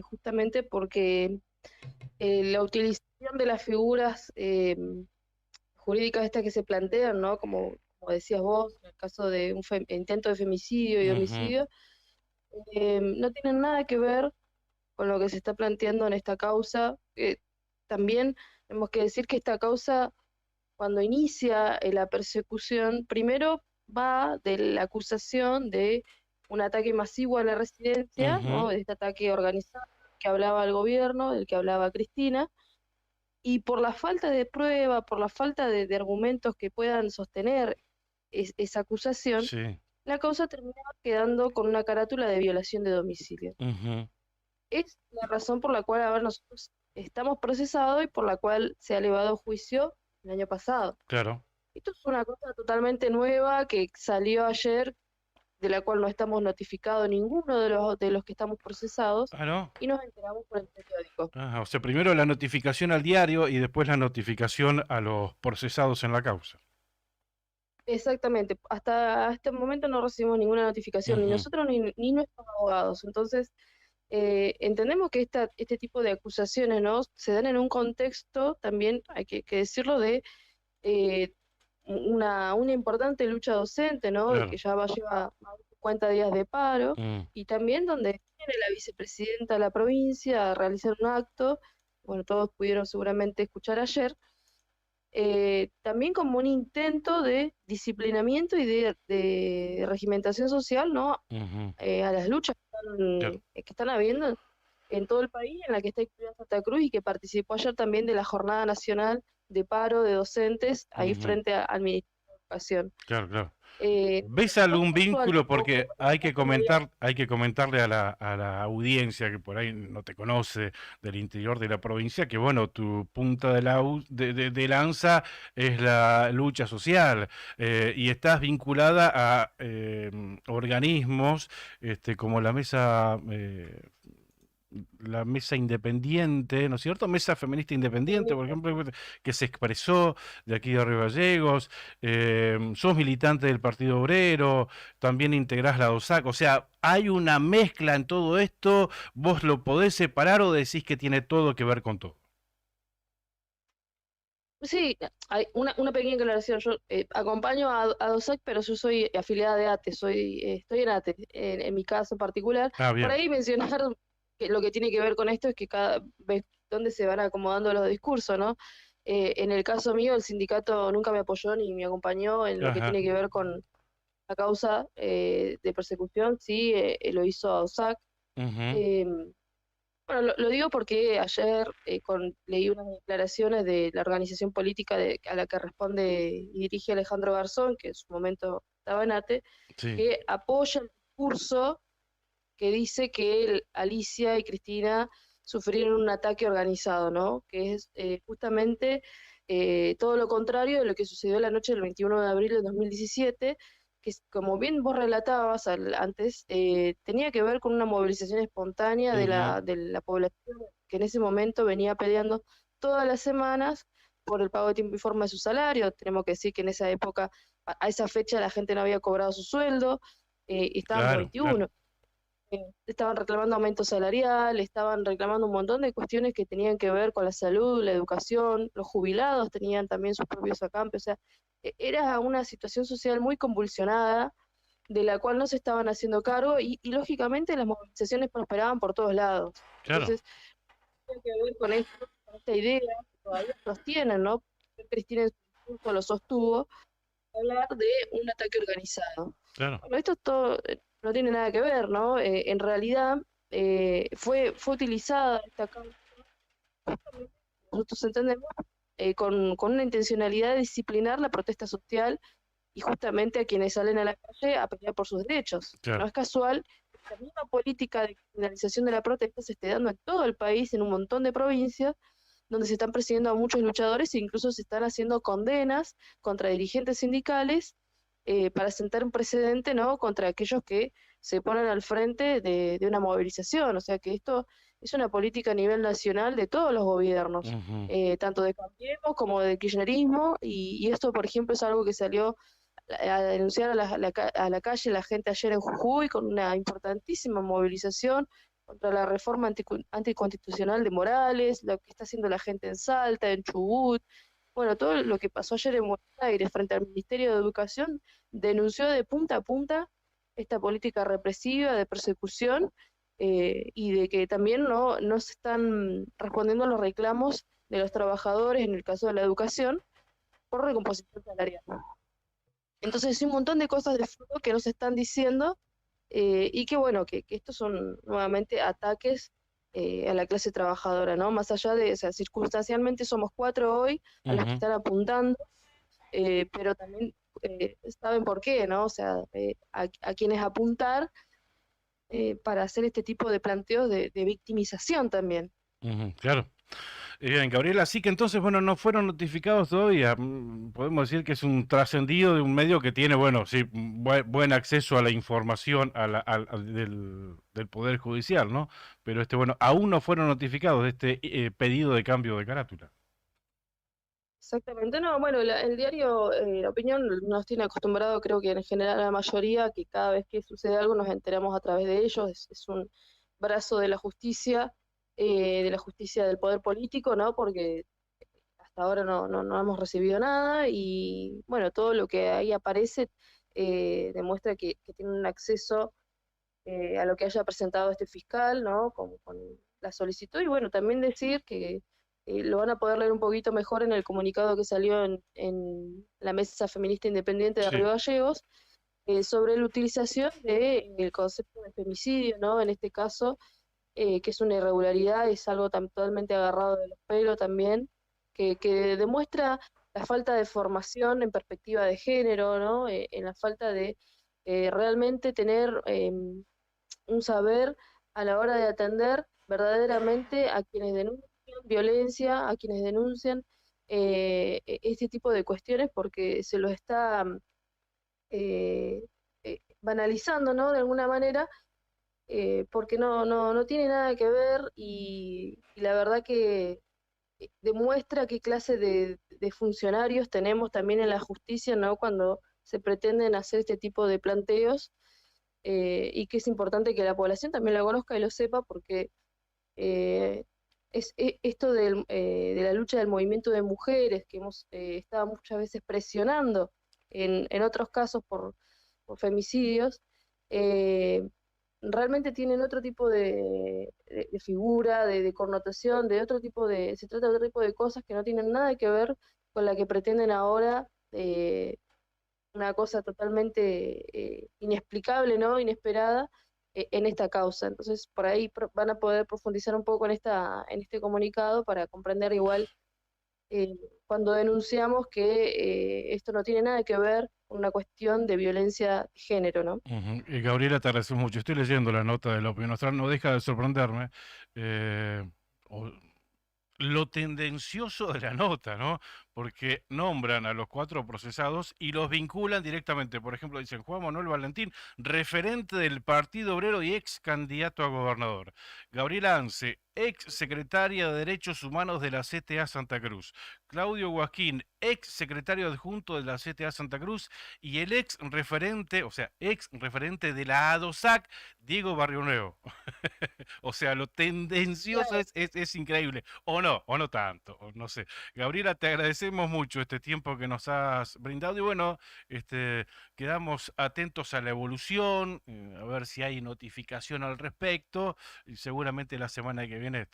justamente porque la utilización de las figuras jurídicas estas que se plantean, ¿no? Como decías vos, en el caso de un intento de femicidio y Ujú, homicidio, no tienen nada que ver con lo que se está planteando en esta causa. También tenemos que decir que esta causa, cuando inicia la persecución, primero va de la acusación de un ataque masivo a la residencia, ¿no? ujú, De este ataque organizado que hablaba el gobierno, del que hablaba Cristina, y por la falta de prueba, por la falta de argumentos que puedan sostener esa acusación, sí. la causa terminaba quedando con una carátula de violación de domicilio. Ujú, Es la razón por la cual ahora nosotros estamos procesados y por la cual se ha elevado a juicio el año pasado. claro. Esto es una cosa totalmente nueva que salió ayer, de la cual no estamos notificados ninguno de los que estamos procesados, Ah, ¿no? y nos enteramos por el periódico. Ajá, o sea, primero la notificación al diario y después la notificación a los procesados en la causa. Exactamente, hasta este momento no recibimos ninguna notificación, ni Ujú, nosotros ni nuestros abogados. Entonces, entendemos que este tipo de acusaciones, ¿no? Se dan en un contexto, también hay que decirlo, de eh, una importante lucha docente, ¿no? Que claro. ya lleva más de 50 días de paro, Mm, y también donde viene la vicepresidenta de la provincia a realizar un acto bueno, todos pudieron seguramente escuchar ayer, también como un intento de disciplinamiento y de regimentación social, ¿no? Ujú, A las luchas claro. que están habiendo en todo el país, en la que está incluida Santa Cruz y que participó ayer también de la Jornada Nacional de Paro de Docentes ahí Ujú, frente al Ministerio de Educación. claro, claro. No ¿Ves es algún casual vínculo? tampoco, Porque hay que comentarle a la audiencia que por ahí no te conoce del interior de la provincia, que bueno, tu punta de lanza es la lucha social, y estás vinculada a organismos como la mesa independiente, ¿no es cierto? Mesa feminista independiente, por ejemplo, que se expresó de aquí de Río Gallegos, sos militante del Partido Obrero, también integrás la DOSAC, o sea, hay una mezcla en todo esto, ¿vos lo podés separar o decís que tiene todo que ver con todo? sí, hay una pequeña aclaración. Yo acompaño a DOSAC, pero yo soy afiliada de ATE, estoy en ATE, en mi caso particular. Ah, Por bien. ahí mencionar que lo que tiene que ver con esto es que cada vez donde se van acomodando los discursos, ¿no? En el caso mío, el sindicato nunca me apoyó ni me acompañó en lo que Ajá. tiene que ver con la causa de persecución, sí, lo hizo DOSAC. Ujú, Em, bueno, lo digo porque ayer leí unas declaraciones de la organización política a la que responde y dirige Alejandro Garzón, que en su momento estaba en ATE, sí. que apoya el discurso que dice que Alicia y Cristina sufrieron un ataque organizado, ¿no? Que es justamente todo lo contrario de lo que sucedió la noche del 21 de abril de 2017, que como bien vos relatabas antes, tenía que ver con una movilización espontánea Ujú, de la población que en ese momento venía peleando todas las semanas por el pago de tiempo y forma de su salario. Tenemos que decir que en esa época, a esa fecha, la gente no había cobrado su sueldo, estábamos claro, claro. 21, estaban reclamando aumento salarial, estaban reclamando un montón de cuestiones que tenían que ver con la salud, la educación, los jubilados tenían también sus propios acampios, o sea, era una situación social muy convulsionada de la cual no se estaban haciendo cargo y lógicamente las movilizaciones prosperaban por todos lados. Claro. Entonces, tiene que ver con esto, con esta idea que todavía sostienen, ¿no? Cristina en su discurso lo sostuvo, hablar de un ataque organizado. Claro. Bueno, esto todo no tiene nada que ver, ¿no? En realidad fue utilizada esta causa, nosotros entendemos, con una intencionalidad de disciplinar la protesta social y justamente a quienes salen a la calle a pelear por sus derechos. No Claro. es casual que la misma política de criminalización de la protesta se esté dando en todo el país, en un montón de provincias, donde se están persiguiendo a muchos luchadores e incluso se están haciendo condenas contra dirigentes sindicales para sentar un precedente, ¿no? Contra aquellos que se ponen al frente de una movilización. O sea que esto es una política a nivel nacional de todos los gobiernos, Ujú, tanto de Cambiemos como de kirchnerismo, y esto, por ejemplo, es algo que salió a denunciar a la calle la gente ayer en Jujuy con una importantísima movilización contra la reforma anticonstitucional de Morales, lo que está haciendo la gente en Salta, en Chubut. Bueno, todo lo que pasó ayer en Buenos Aires frente al Ministerio de Educación denunció de punta a punta esta política represiva de persecución, y de que también no se están respondiendo a los reclamos de los trabajadores, en el caso de la educación, por recomposición salarial. Entonces, hay un montón de cosas de fondo que no se están diciendo, y que bueno, que estos son nuevamente ataques a la clase trabajadora, ¿no? Más allá de, o sea, circunstancialmente somos 4 hoy a los que ujú. están apuntando, pero también saben por qué, ¿no? O sea, a quienes apuntar para hacer este tipo de planteos de victimización también. Ujú, claro. Bien, Gabriela, así que entonces, bueno, no fueron notificados todavía. Podemos decir que es un trascendido de un medio que tiene, bueno, sí, buen acceso a la información del Poder Judicial, ¿no? Pero bueno, aún no fueron notificados de este pedido de cambio de carátula. Exactamente, no, bueno, el diario La Opinión nos tiene acostumbrado, creo que en general la mayoría, que cada vez que sucede algo nos enteramos a través de ellos, es un brazo de la justicia del poder político, ¿no? Porque hasta ahora no hemos recibido nada y bueno, todo lo que ahí aparece demuestra que tienen un acceso a lo que haya presentado este fiscal, ¿no? Con la solicitud y bueno, también decir que lo van a poder leer un poquito mejor en el comunicado que salió en la Mesa Feminista Independiente de Sí. Río Gallegos, sobre la utilización del concepto de femicidio, ¿no? En este caso, que es una irregularidad, es algo totalmente agarrado de los pelos también, que demuestra la falta de formación en perspectiva de género, ¿no? En la falta de realmente tener un saber a la hora de atender verdaderamente a quienes denuncian violencia, a quienes denuncian este tipo de cuestiones, porque se los está eh, banalizando, ¿no? De alguna manera, porque no tiene nada que ver y la verdad que demuestra qué clase de funcionarios tenemos también en la justicia, ¿no? Cuando se pretenden hacer este tipo de planteos, y que es importante que la población también lo conozca y lo sepa, porque eh, esto de la lucha del movimiento de mujeres, que hemos estado muchas veces presionando en otros casos por femicidios, eh, realmente tienen otro tipo de figura, de connotación, de otro tipo se trata de otro tipo de cosas que no tienen nada que ver con la que pretenden ahora, una cosa totalmente inexplicable, ¿no? Inesperada en esta causa. Entonces, por ahí van a poder profundizar un poco en este comunicado para comprender igual eh, cuando denunciamos que esto no tiene nada que ver con una cuestión de violencia de género, ¿no? Ujú. Y Gabriela, te agradezco mucho. Estoy leyendo la nota de la opinión austral, no deja de sorprenderme. eh, o- lo tendencioso de la nota, ¿no? Porque nombran a los 4 procesados y los vinculan directamente. Por ejemplo, dicen Juan Manuel Valentín, referente del Partido Obrero y ex candidato a gobernador. Gabriela Anse, ex secretaria de Derechos Humanos de la CTA Santa Cruz. Claudio Guasquín, ex secretario adjunto de la CTA Santa Cruz y el ex referente, o sea, ex referente de la ADOSAC, Diego Barrio Nuevo. O sea, lo tendencioso Claro. es increíble. O no tanto, o no sé. Gabriela, te agradecemos mucho este tiempo que nos has brindado y bueno, quedamos atentos a la evolución, a ver si hay notificación al respecto y seguramente la semana que viene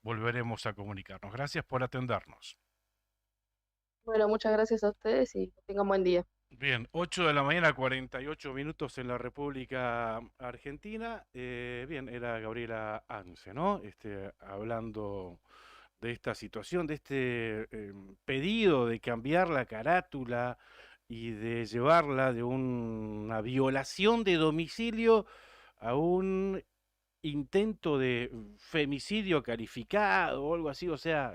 volveremos a comunicarnos. Gracias por atendernos. Bueno, muchas gracias a ustedes y que tengan buen día. Bien, 8 de la mañana, 48 minutos en la República Argentina. Bien, era Gabriela Anse, ¿no? Hablando de esta situación, de pedido de cambiar la carátula y de llevarla de una violación de domicilio a un intento de femicidio calificado o algo así, o sea,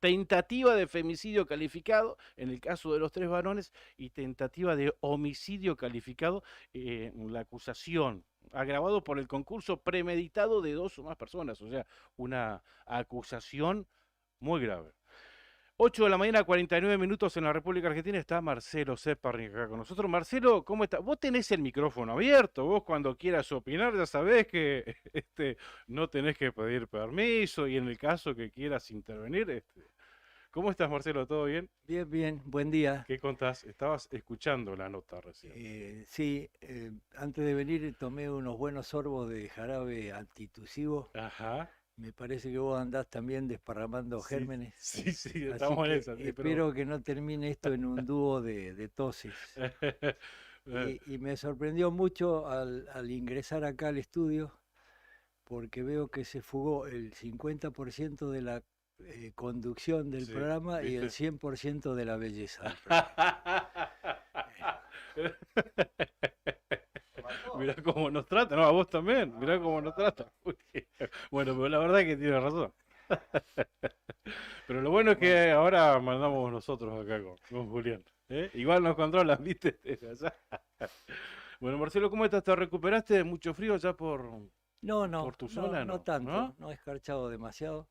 tentativa de femicidio calificado en el caso de los 3 varones y tentativa de homicidio calificado, la acusación agravado por el concurso premeditado de 2 o más personas, o sea, una acusación muy grave. 8 de la mañana, 49 minutos en la República Argentina, está Marcelo Sepparnik acá con nosotros. Marcelo, ¿cómo está? Vos tenés el micrófono abierto, vos cuando quieras opinar ya sabés que no tenés que pedir permiso y en el caso que quieras intervenir, ¿cómo estás, Marcelo? ¿Todo bien? Bien, bien, buen día. ¿Qué contás? Estabas escuchando la nota recién. Sí, antes de venir tomé unos buenos sorbos de jarabe antitusivo. Ajá. Me parece que vos andás también desparramando Sí, gérmenes. sí, Así estamos en que esa. Sí, espero que no termine esto en un dúo de toses. Y me sorprendió mucho al ingresar acá al estudio, porque veo que se fugó el 50% de la conducción del Sí, programa y el ¿viste? 100% de la belleza del programa. Mirá cómo nos trata, no, a vos también, mirá cómo nos trata. Bueno, pero la verdad es que tiene razón. Pero lo bueno es que ahora mandamos nosotros acá con Julián. ¿Eh? Igual nos controlan, ¿viste? Desde allá. Bueno, Marcelo, ¿cómo estás? ¿Te recuperaste de mucho frío ya por tu zona? No tanto, no he escarchado demasiado.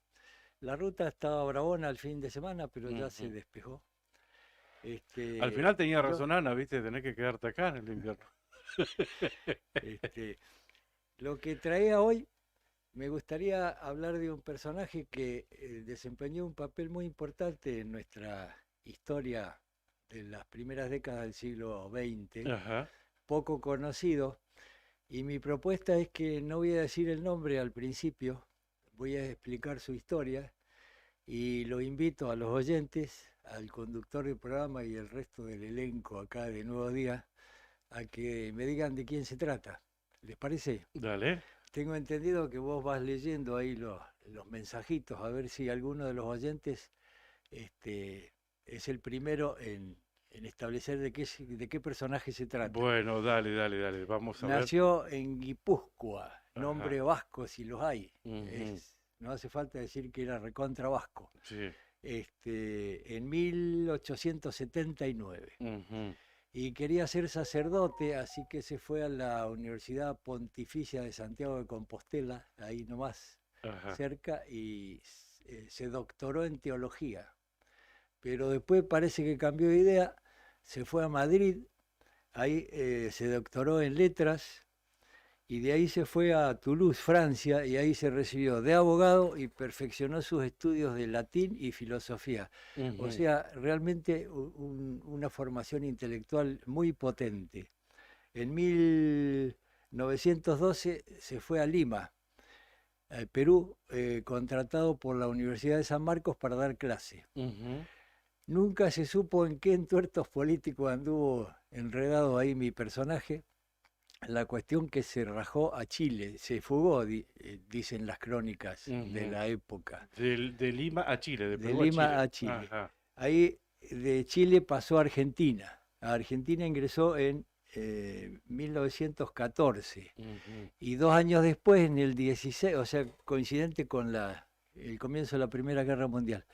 La ruta estaba bravona el fin de semana, pero ya se Ujú. despejó. Al final tenía Yo, razón Ana, ¿viste? Tenés que quedarte acá en el invierno. lo que traía hoy, me gustaría hablar de un personaje que desempeñó un papel muy importante en nuestra historia de las primeras décadas del siglo XX, Ajá. poco conocido, y mi propuesta es que no voy a decir el nombre al principio, voy a explicar su historia, Y lo invito a los oyentes, al conductor del programa y el resto del elenco acá de Nuevo Día, a que me digan de quién se trata. ¿Les parece? Dale. Tengo entendido que vos vas leyendo ahí los mensajitos, a ver si alguno de los oyentes es el primero en establecer de qué personaje se trata. Bueno, dale. Vamos a ver. Nació en Guipúzcoa, nombre Ajá. vasco si los hay. Ujú. No hace falta decir que era recontra vasco. Sí. En 1879. Ujú. Y quería ser sacerdote, así que se fue a la Universidad Pontificia de Santiago de Compostela, ahí nomás Ajá. cerca, y se doctoró en teología. Pero después parece que cambió de idea, se fue a Madrid, ahí se doctoró en letras, y de ahí se fue a Toulouse, Francia, y ahí se recibió de abogado y perfeccionó sus estudios de latín y filosofía. O Ujú. sea, realmente una formación intelectual muy potente. En 1912 se fue a Lima, Perú, contratado por la Universidad de San Marcos para dar clase. Ujú. Nunca se supo en qué entuertos políticos anduvo enredado ahí mi personaje. La cuestión que se rajó a Chile, se fugó, dicen las crónicas de Ujú. la época, De Lima a Chile, de de Perú a Lima Chile. a Chile. Ajá. Ahí de Chile pasó a Argentina. A Argentina ingresó en 1914 Ujú. y 2 años después, en el 16, o sea, coincidente con el comienzo de la Primera Guerra Mundial.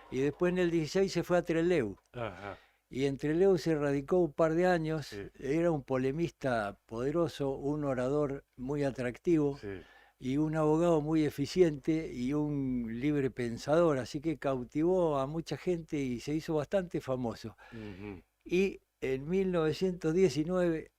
Y después en el 16 se fue a Trelew. Ajá. Y en Trelew se radicó un par de años, Sí. era un polemista poderoso, un orador muy atractivo Sí. y un abogado muy eficiente y un libre pensador, así que cautivó a mucha gente y se hizo bastante famoso. Ujú. Y en 1919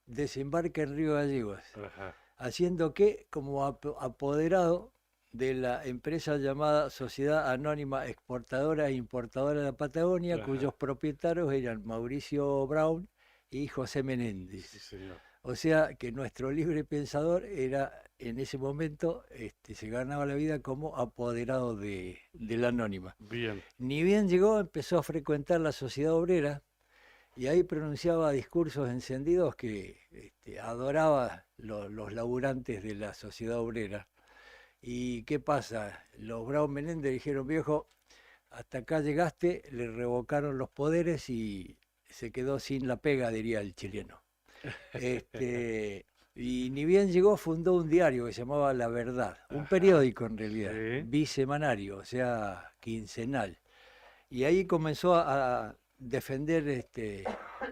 desembarca en Río Gallegos, Ajá. haciendo que como apoderado de la empresa llamada Sociedad Anónima Exportadora e Importadora de la Patagonia, Ajá. cuyos propietarios eran Mauricio Brown y José Sí, Menéndez. señor. O sea que nuestro libre pensador era, en ese momento, se ganaba la vida como apoderado de la Anónima. Bien. Ni bien llegó, empezó a frecuentar la Sociedad Obrera y ahí pronunciaba discursos encendidos que adoraba los laburantes de la Sociedad Obrera. ¿Y qué pasa? Los Brown Menéndez dijeron, viejo, hasta acá llegaste, le revocaron los poderes y se quedó sin la pega, diría el chileno. Y ni bien llegó, fundó un diario que se llamaba La Verdad, un Ajá. periódico en realidad, Sí. bisemanario, o sea, quincenal. Y ahí comenzó a defender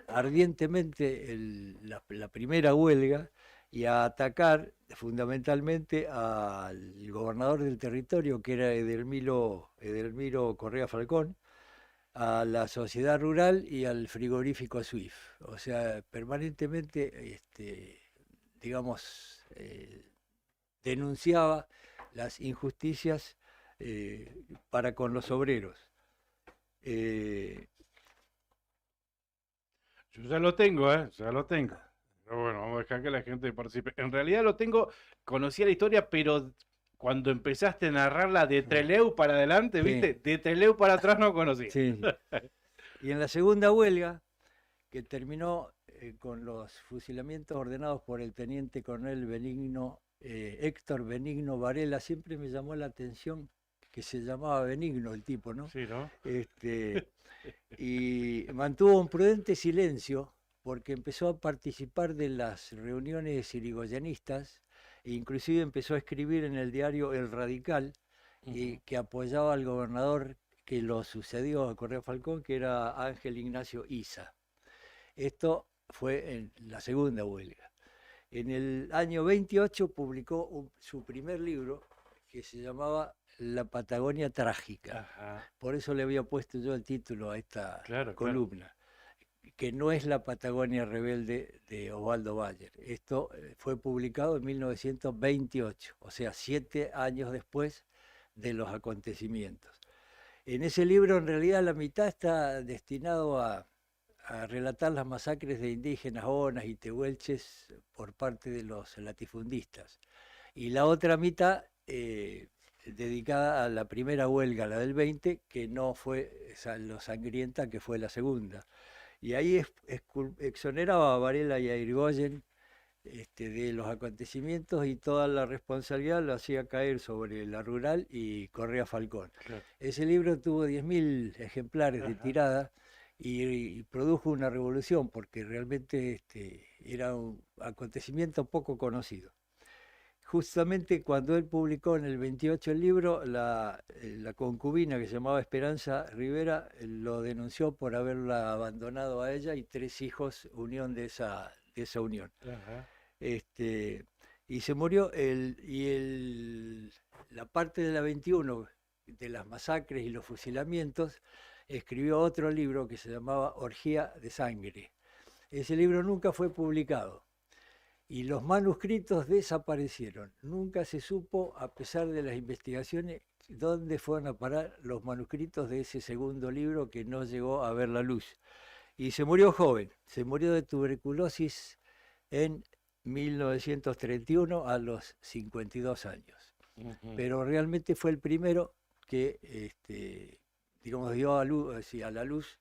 ardientemente la primera huelga y a atacar fundamentalmente al gobernador del territorio, que era Edelmiro Correa Falcón, a la sociedad rural y al frigorífico Swift. O sea, permanentemente, digamos, denunciaba las injusticias para con los obreros. Yo ya lo tengo, ya lo tengo. Pero bueno, vamos a dejar que la gente participe. En realidad lo tengo, conocía la historia, pero cuando empezaste a narrarla de Trelew para adelante, Sí. ¿viste? De Trelew para atrás no conocía. Sí. Y en la segunda huelga, que terminó con los fusilamientos ordenados por el teniente coronel Héctor Benigno Varela, siempre me llamó la atención que se llamaba Benigno el tipo, ¿no? Sí, ¿no? Y mantuvo un prudente silencio porque empezó a participar de las reuniones irigoyenistas e inclusive empezó a escribir en el diario El Radical, y que apoyaba al gobernador que lo sucedió a Correa Falcón, que era Ángel Ignacio Isa. Esto fue en la segunda huelga. En el año 28 publicó su primer libro, que se llamaba La Patagonia Trágica. Ajá. Por eso le había puesto yo el título a esta Claro, columna, que no es La Patagonia Rebelde de Osvaldo Bayer. Esto fue publicado en 1928, o sea, 7 años después de los acontecimientos. En ese libro, en realidad, la mitad está destinado a relatar las masacres de indígenas, onas y tehuelches por parte de los latifundistas. Y la otra mitad dedicada a la primera huelga, la del 20, que no fue lo sangrienta que fue la segunda. Y ahí exoneraba a Varela y a Irigoyen de los acontecimientos, y toda la responsabilidad lo hacía caer sobre la Rural y Correa Falcón. Claro. Ese libro tuvo 10.000 ejemplares de Ajá. tirada y produjo una revolución, porque realmente era un acontecimiento poco conocido. Justamente cuando él publicó en el 28 el libro, la concubina, que se llamaba Esperanza Rivera, lo denunció por haberla abandonado a ella y 3 hijos, unión de esa unión. Ajá. Y se murió. La parte de la 21, de las masacres y los fusilamientos, escribió otro libro que se llamaba Orgía de Sangre. Ese libro nunca fue publicado y los manuscritos desaparecieron. Nunca se supo, a pesar de las investigaciones, dónde fueron a parar los manuscritos de ese segundo libro, que no llegó a ver la luz. Y se murió joven, se murió de tuberculosis en 1931 a los 52 años. Pero realmente fue el primero que, digamos, dio a la luz.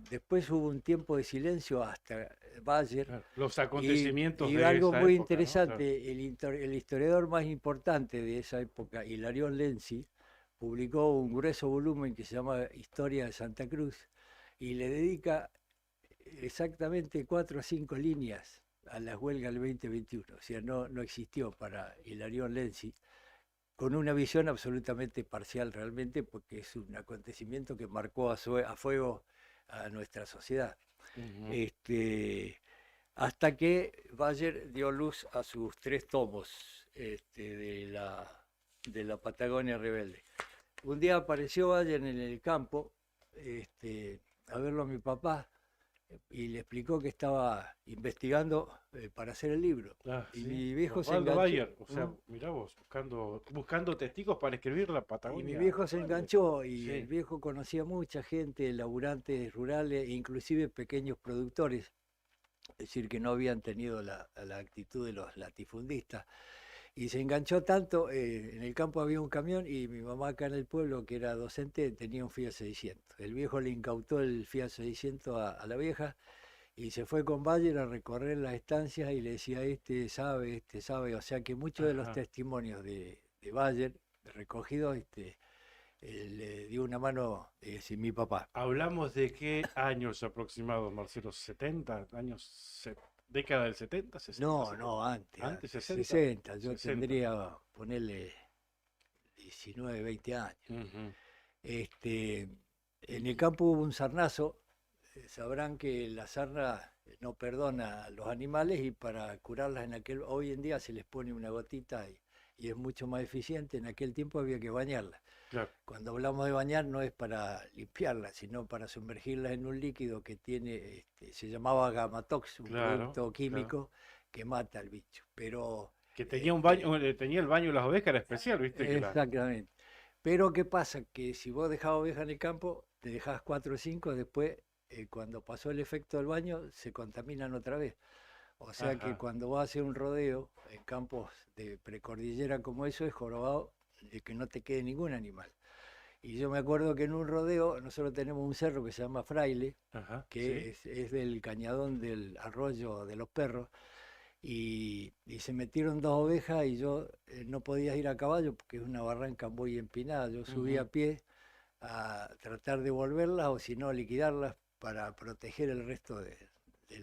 Después hubo un tiempo de silencio hasta Bayer. Claro, los acontecimientos y de algo esa muy época, ¿no? interesante, Claro. el historiador más importante de esa época, Hilarión Lenzi, publicó un grueso volumen que se llama Historia de Santa Cruz, y le dedica exactamente 4 o 5 líneas a las huelgas del 2021. O sea, no existió para Hilarión Lenzi, con una visión absolutamente parcial realmente, porque es un acontecimiento que marcó a fuego a nuestra sociedad. Hasta que Bayer dio luz a sus 3 tomos de la Patagonia Rebelde. Un día apareció Bayer en el campo a verlo a mi papá, y le explicó que estaba investigando para hacer el libro. Y mi viejo se Osvaldo enganchó. Bayer, o sea, mirá vos, buscando testigos para escribir la Y Patagonia. mi viejo se enganchó, y Sí. el viejo conocía mucha gente, laburantes rurales, inclusive pequeños productores, es decir, que no habían tenido la actitud de los latifundistas. Y se enganchó tanto, en el campo había un camión, y mi mamá acá en el pueblo, que era docente, tenía un Fiat 600. El viejo le incautó el Fiat 600 a la vieja, y se fue con Bayer a recorrer las estancias, y le decía, este sabe. O sea que muchos de los Ajá. testimonios de Bayer recogidos, le dio una mano mi papá. ¿Hablamos de qué años aproximados, Marcelo? ¿70? ¿Década del 70? 60, No, 70. antes. ¿Antes 60? 60, yo 60. tendría, ponerle 19, 20 años. Ujú. En el campo hubo un sarnazo. Sabrán que la sarna no perdona a los animales, y para curarlas hoy en día se les pone una gotita y es mucho más eficiente. En aquel tiempo había que bañarlas. Claro. Cuando hablamos de bañar, no es para limpiarlas, sino para sumergirlas en un líquido que tiene, se llamaba Gamatox, un Claro, producto químico que mata al bicho. Pero Que tenía un baño, tenía el baño de las ovejas, era especial, ¿viste? exactamente. Pero ¿qué pasa? Que si vos dejabas ovejas en el campo, te dejabas 4 o 5, después, cuando pasó el efecto del baño, se contaminan otra vez. O sea que Ajá. cuando vas a hacer un rodeo en campos de precordillera como eso, es jorobado de que no te quede ningún animal. Y yo me acuerdo que en un rodeo, nosotros tenemos un cerro que se llama Fraile, Ajá, que sí. es del cañadón del arroyo de los Perros, y se metieron 2 ovejas, y yo no podía ir a caballo porque es una barranca muy empinada. Yo subí a pie a tratar de volverlas, o si no, liquidarlas para proteger el resto de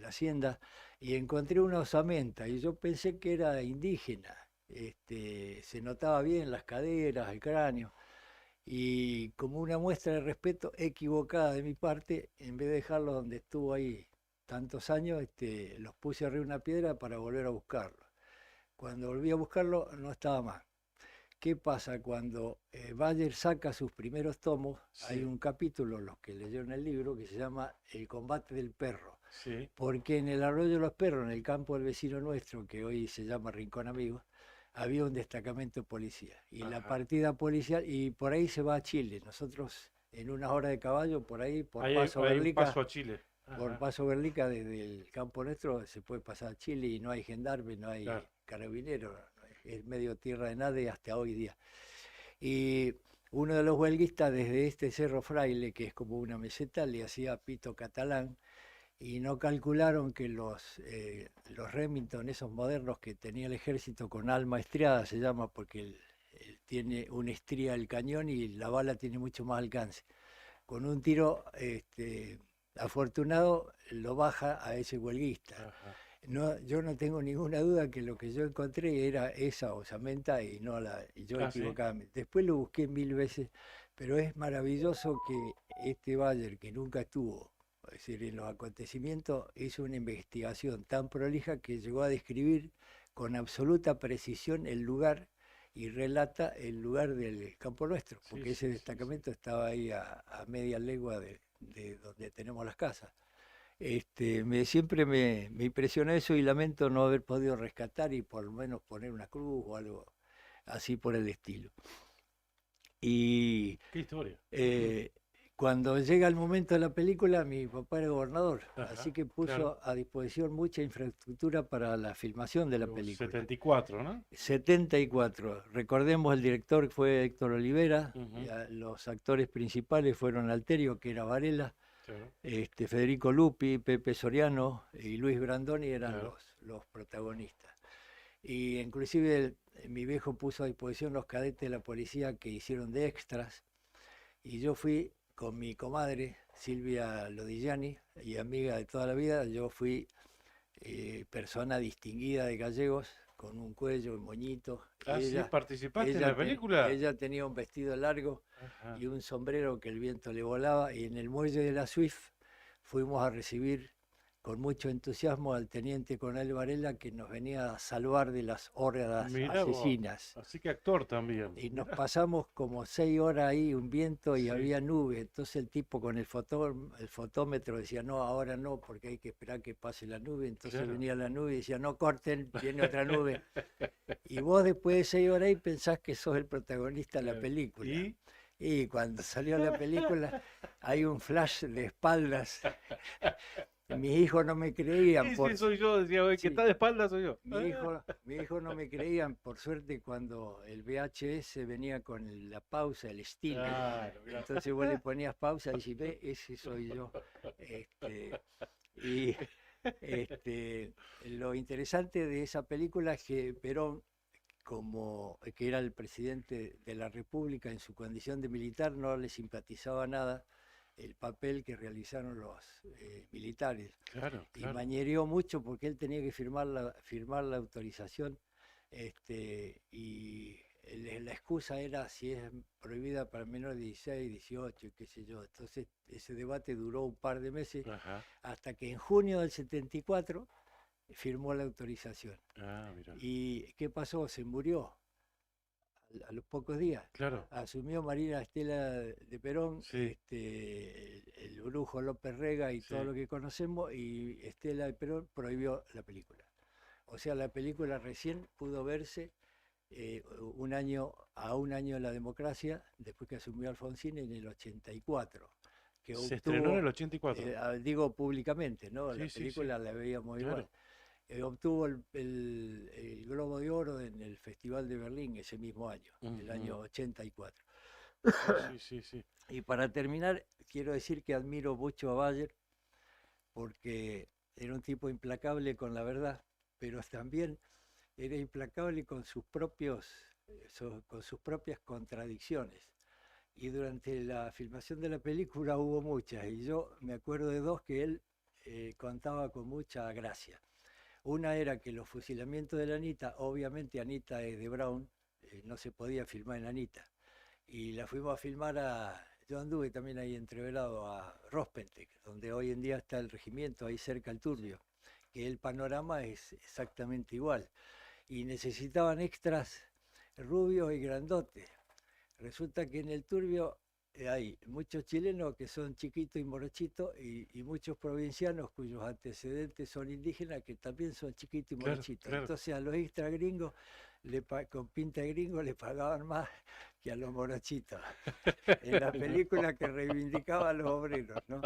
la hacienda, y encontré una osamenta, y yo pensé que era indígena. Se notaba bien las caderas, el cráneo, y como una muestra de respeto equivocada de mi parte, en vez de dejarlo donde estuvo ahí tantos años, los puse arriba de una piedra para volver a buscarlo. Cuando volví a buscarlo, no estaba más. ¿Qué pasa? Cuando Bayer saca sus primeros tomos, hay Sí. un capítulo, los que leyeron el libro, que se llama El combate del perro. Sí. Porque en el arroyo de los Perros, en el campo del vecino nuestro, que hoy se llama Rincón Amigos, había un destacamento de policía. Y la Ajá. partida policial, y por ahí se va a Chile. Nosotros, en unas horas de caballo, por ahí, por Hay Paso un Berlica, paso a Chile. por Ajá. Paso Berlica, desde el campo nuestro, se puede pasar a Chile, y no hay gendarme, no hay Claro. carabinero, es medio tierra de nadie hasta hoy día. Y uno de los huelguistas desde este Cerro Fraile, que es como una meseta, le hacía pito catalán y no calcularon que los Remington, esos modernos que tenía el ejército con alma estriada, se llama porque tiene una estría el cañón y la bala tiene mucho más alcance. Con un tiro afortunado lo baja a ese huelguista. Ajá. No, yo no tengo ninguna duda que lo que yo encontré era esa osamenta y no y yo Ah, ¿sí? equivocadamente. Después lo busqué 1000 veces, pero es maravilloso que este Bayer, que nunca estuvo, es decir, en los acontecimientos, hizo una investigación tan prolija que llegó a describir con absoluta precisión el lugar y relata el lugar del Campo Nuestro, Sí, porque sí, ese sí, sí. destacamento estaba ahí a media legua de donde tenemos las casas. Siempre me impresiona eso y lamento no haber podido rescatar y por lo menos poner una cruz o algo así por el estilo. Y Qué historia. cuando llega el momento de la película, mi papá era gobernador, Ajá, así que puso claro. a disposición mucha infraestructura para la filmación de la Los película. 74, ¿no? 74. Recordemos, el director fue Héctor Olivera, Ujú, los actores principales fueron Alterio, que era Varela, claro, Federico Lupi, Pepe Soriano y Luis Brandoni eran claro. los protagonistas. Y inclusive mi viejo puso a disposición los cadetes de la policía que hicieron de extras, y yo fui con mi comadre Silvia Lodigiani, y amiga de toda la vida. Yo fui persona distinguida de Gallegos, con un cuello y moñito. Ah, sí, Ella, ¿participaste en la ella, película? ella tenía un vestido largo Ajá. y un sombrero que el viento le volaba, y en el muelle de la Swift fuimos a recibir con mucho entusiasmo al teniente coronel Varela, que nos venía a salvar de las hordas Mirá vos, asesinas. así que actor también. Y nos Mirá. pasamos como 6 horas ahí, un viento y Sí. había nube. Entonces el tipo con el fotómetro decía, no, ahora no, porque hay que esperar que pase la nube. Entonces Claro. venía la nube y decía, no corten, viene otra nube. Y vos después de 6 horas ahí pensás que sos el protagonista de la Claro. película. ¿Y? Y cuando salió la película hay un flash de espaldas. Mis hijos no me creían. Sí, sí, soy yo, decía, "Oye, que Sí. está de espalda soy yo". Mi hijo no me creían. Por suerte, cuando el VHS venía con la pausa, el estilo. Claro, claro. Entonces vos le ponías pausa y decís, ve, ese soy yo. Y lo interesante de esa película es que Perón, como que era el presidente de la República en su condición de militar, no le simpatizaba nada el papel que realizaron los militares. Claro, Y claro. mañereó mucho porque él tenía que firmar la autorización, y la excusa era si es prohibida para menores de 16, 18, qué sé yo. Entonces ese debate duró un par de meses Ajá. hasta que en junio del 74 firmó la autorización. Ah, mira. ¿Y qué pasó? Se murió a los pocos días. Claro. Asumió Marina Estela de Perón, Sí. el brujo López Rega y todo Sí. lo que conocemos, y Estela de Perón prohibió la película. O sea, la película recién pudo verse a un año de la democracia, después que asumió Alfonsín en el 84. Que Se estrenó en el 84. digo públicamente, ¿no? Sí, La sí, película sí. la veíamos Claro. igual. Obtuvo el Globo de Oro en el Festival de Berlín ese mismo año, el año 84. Sí, sí, sí. Y para terminar, quiero decir que admiro mucho a Bayer porque era un tipo implacable con la verdad, pero también era implacable con con sus propias contradicciones. Y durante la filmación de la película hubo muchas, y yo me acuerdo de dos que él contaba con mucha gracia. Una era que los fusilamientos de la Anita, obviamente Anita es de Brown, no se podía filmar en Anita. Y la fuimos a filmar yo anduve también ahí entreverado a Rospentec, donde hoy en día está el regimiento, ahí cerca al Turbio, que el panorama es exactamente igual. Y necesitaban extras rubios y grandotes. Resulta que en el Turbio hay muchos chilenos que son chiquitos y morochitos, y muchos provincianos cuyos antecedentes son indígenas que también son chiquitos y Claro, morochitos. claro. Entonces a los extra gringos, con pinta de gringo, le pagaban más que a los morochitos. En la película que reivindicaba a los obreros, ¿no?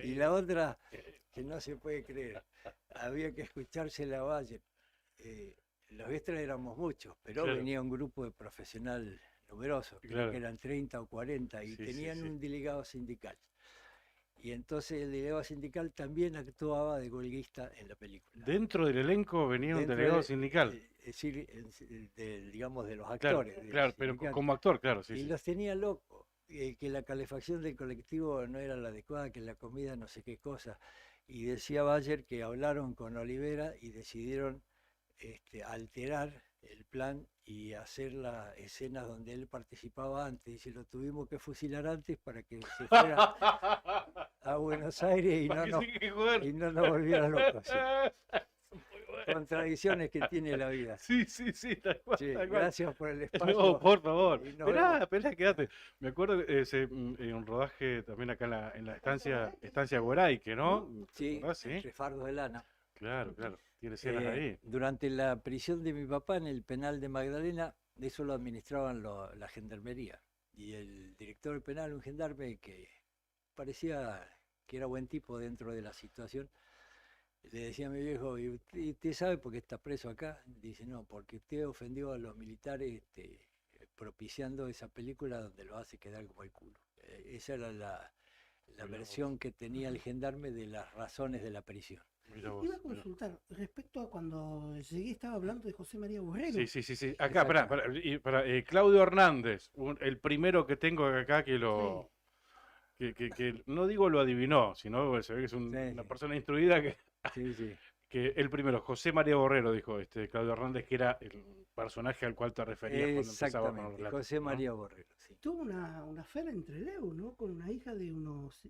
Y la otra, que no se puede creer, había que escucharse la Valle. Los extras éramos muchos, pero Claro. venía un grupo de profesional numerosos, creo Claro. que eran 30 o 40, y Sí, sí, tenían sí. un delegado sindical. Y entonces el delegado sindical también actuaba de huelguista en la película. Dentro del elenco venía un Dentro delegado de- sindical. es decir, digamos, de los Claro, actores. del claro, pero sindicato. como actor, claro, sí, Y sí. los tenía locos, que la calefacción del colectivo no era la adecuada, que la comida no sé qué cosa. Y decía Bayer que hablaron con Olivera y decidieron alterar el plan y hacer las escenas donde él participaba antes. Y se lo tuvimos que fusilar antes para que se fuera a Buenos Aires y Para no que nos, siga jugando. y no nos volviera locos. Sí. Muy bueno. Contradicciones que tiene la vida. Sí, sí, sí, tal cual, Che, tal cual. gracias por el espacio. No, por favor. y nos vemos. Esperá, esperá, quédate. Me acuerdo que en un rodaje también acá en la estancia Guaraique, ¿no? ¿Te Sí, acordás? Sí, entre Fardo de Lana. claro, claro. Tiene escenas ahí. Durante la prisión de mi papá en el penal de Magdalena, eso lo administraban la gendarmería. Y el director del penal, un gendarme que parecía que era buen tipo dentro de la situación, le decía a mi viejo, ¿y usted sabe por qué está preso acá? Dice, no, porque usted ofendió a los militares propiciando esa película donde lo hace quedar como el culo. Esa era la Mirá vos. versión que tenía el gendarme de las razones de la prisión. Mira vos. Iba a consultar, respecto a cuando llegué estaba hablando de José María Borrero. Sí, sí, sí, sí. Acá, Claudio Hernández, el primero que tengo acá que lo. Que no digo lo adivinó, sino se ve que es una Sí. persona instruida Sí, sí. que el primero, José María Borrero, dijo Claudio Hernández, que era el personaje al cual te referías cuando empezaba con los Exactamente, relatos, José ¿no? María Borrero, sí. Tuvo una affair entre Leo, ¿no? Con una hija de unos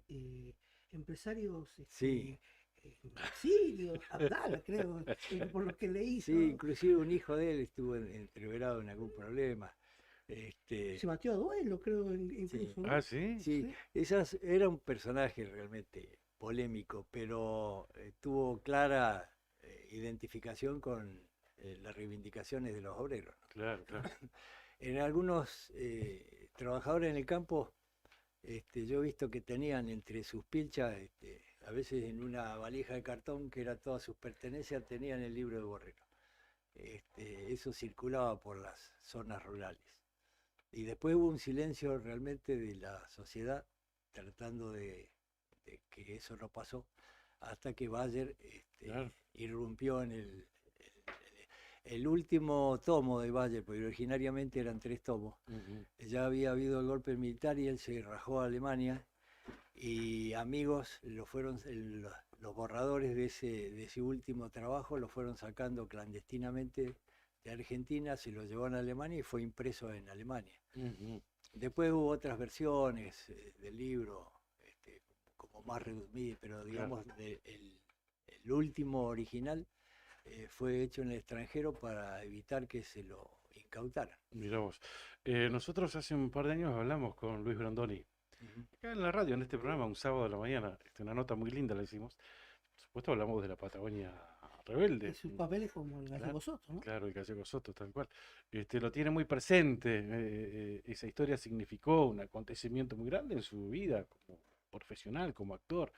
empresarios Sí. en exilio, Abdala, creo, por lo que leí. Sí, inclusive un hijo de él estuvo entreverado en algún problema. Se batió a duelo, creo, incluso. ¿no? Ah, sí. Sí, era un personaje realmente polémico, pero tuvo clara identificación con las reivindicaciones de los obreros, ¿no? Claro, claro. En algunos trabajadores en el campo, yo he visto que tenían entre sus pilchas, a veces en una valija de cartón que era todas sus pertenencias, tenían el libro de Borrero. Eso circulaba por las zonas rurales. Y después hubo un silencio realmente de la sociedad tratando de que eso no pasó, hasta que Bayer Claro. irrumpió en el último tomo de Bayer, porque originariamente eran 3 tomos. Ujú. Ya había habido el golpe militar y él se rajó a Alemania, y amigos los borradores de ese último trabajo los fueron sacando clandestinamente de Argentina, se lo llevaron a Alemania y fue impreso en Alemania. Ujú. Después hubo otras versiones del libro, como más reducidas, pero digamos el último original fue hecho en el extranjero para evitar que se lo incautaran. Mirá vos. Nosotros hace un par de años hablamos con Luis Brandoni, acá en la radio, en este programa, un sábado de la mañana, una nota muy linda la hicimos. Por supuesto hablamos de la Patagonia rebelde. Y sus papeles como el Gallego Soto, ¿no? Claro, el Gallego Soto, tal cual. Lo tiene muy presente. Esa historia significó un acontecimiento muy grande en su vida como profesional, como actor.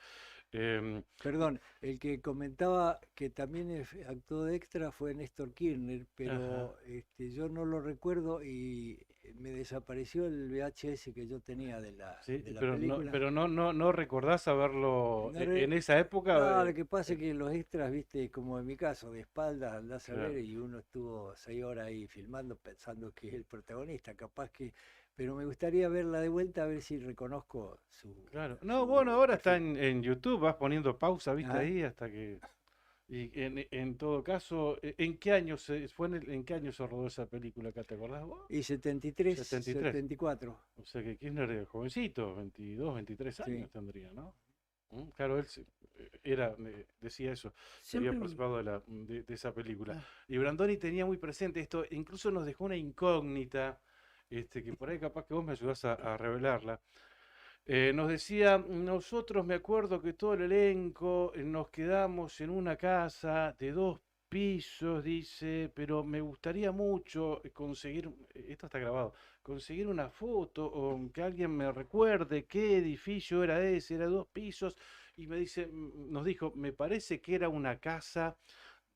Perdón, el que comentaba que también actuó de extra fue Néstor Kirchner, pero yo no lo recuerdo y me desapareció el VHS que yo tenía de la Sí, película. pero no recordás haberlo en esa época. No, lo que pasa es que los extras, viste, como en mi caso, de espaldas andás a Claro. ver, y uno estuvo 6 horas ahí filmando pensando que es el protagonista, capaz que, pero me gustaría verla de vuelta a ver si reconozco su... Claro. No, su bueno, ahora está perfil. en YouTube, vas poniendo pausa, viste, Ah. ahí hasta que. Y en todo caso, ¿en qué año en qué año se rodó esa película acá, te acordás vos? Y 73, 73. 74. O sea que Kirchner era jovencito, 22, 23 años Sí. tendría, ¿no? Claro, él decía eso, que había Siempre participado de esa película. Claro. Y Brandoni tenía muy presente esto, incluso nos dejó una incógnita, que por ahí capaz que vos me ayudás a revelarla. Nos decía, nosotros me acuerdo que todo el elenco nos quedamos en una casa de 2 pisos, dice, pero me gustaría mucho conseguir, esto está grabado, conseguir una foto o que alguien me recuerde qué edificio era ese, era 2 pisos, y nos dijo, me parece que era una casa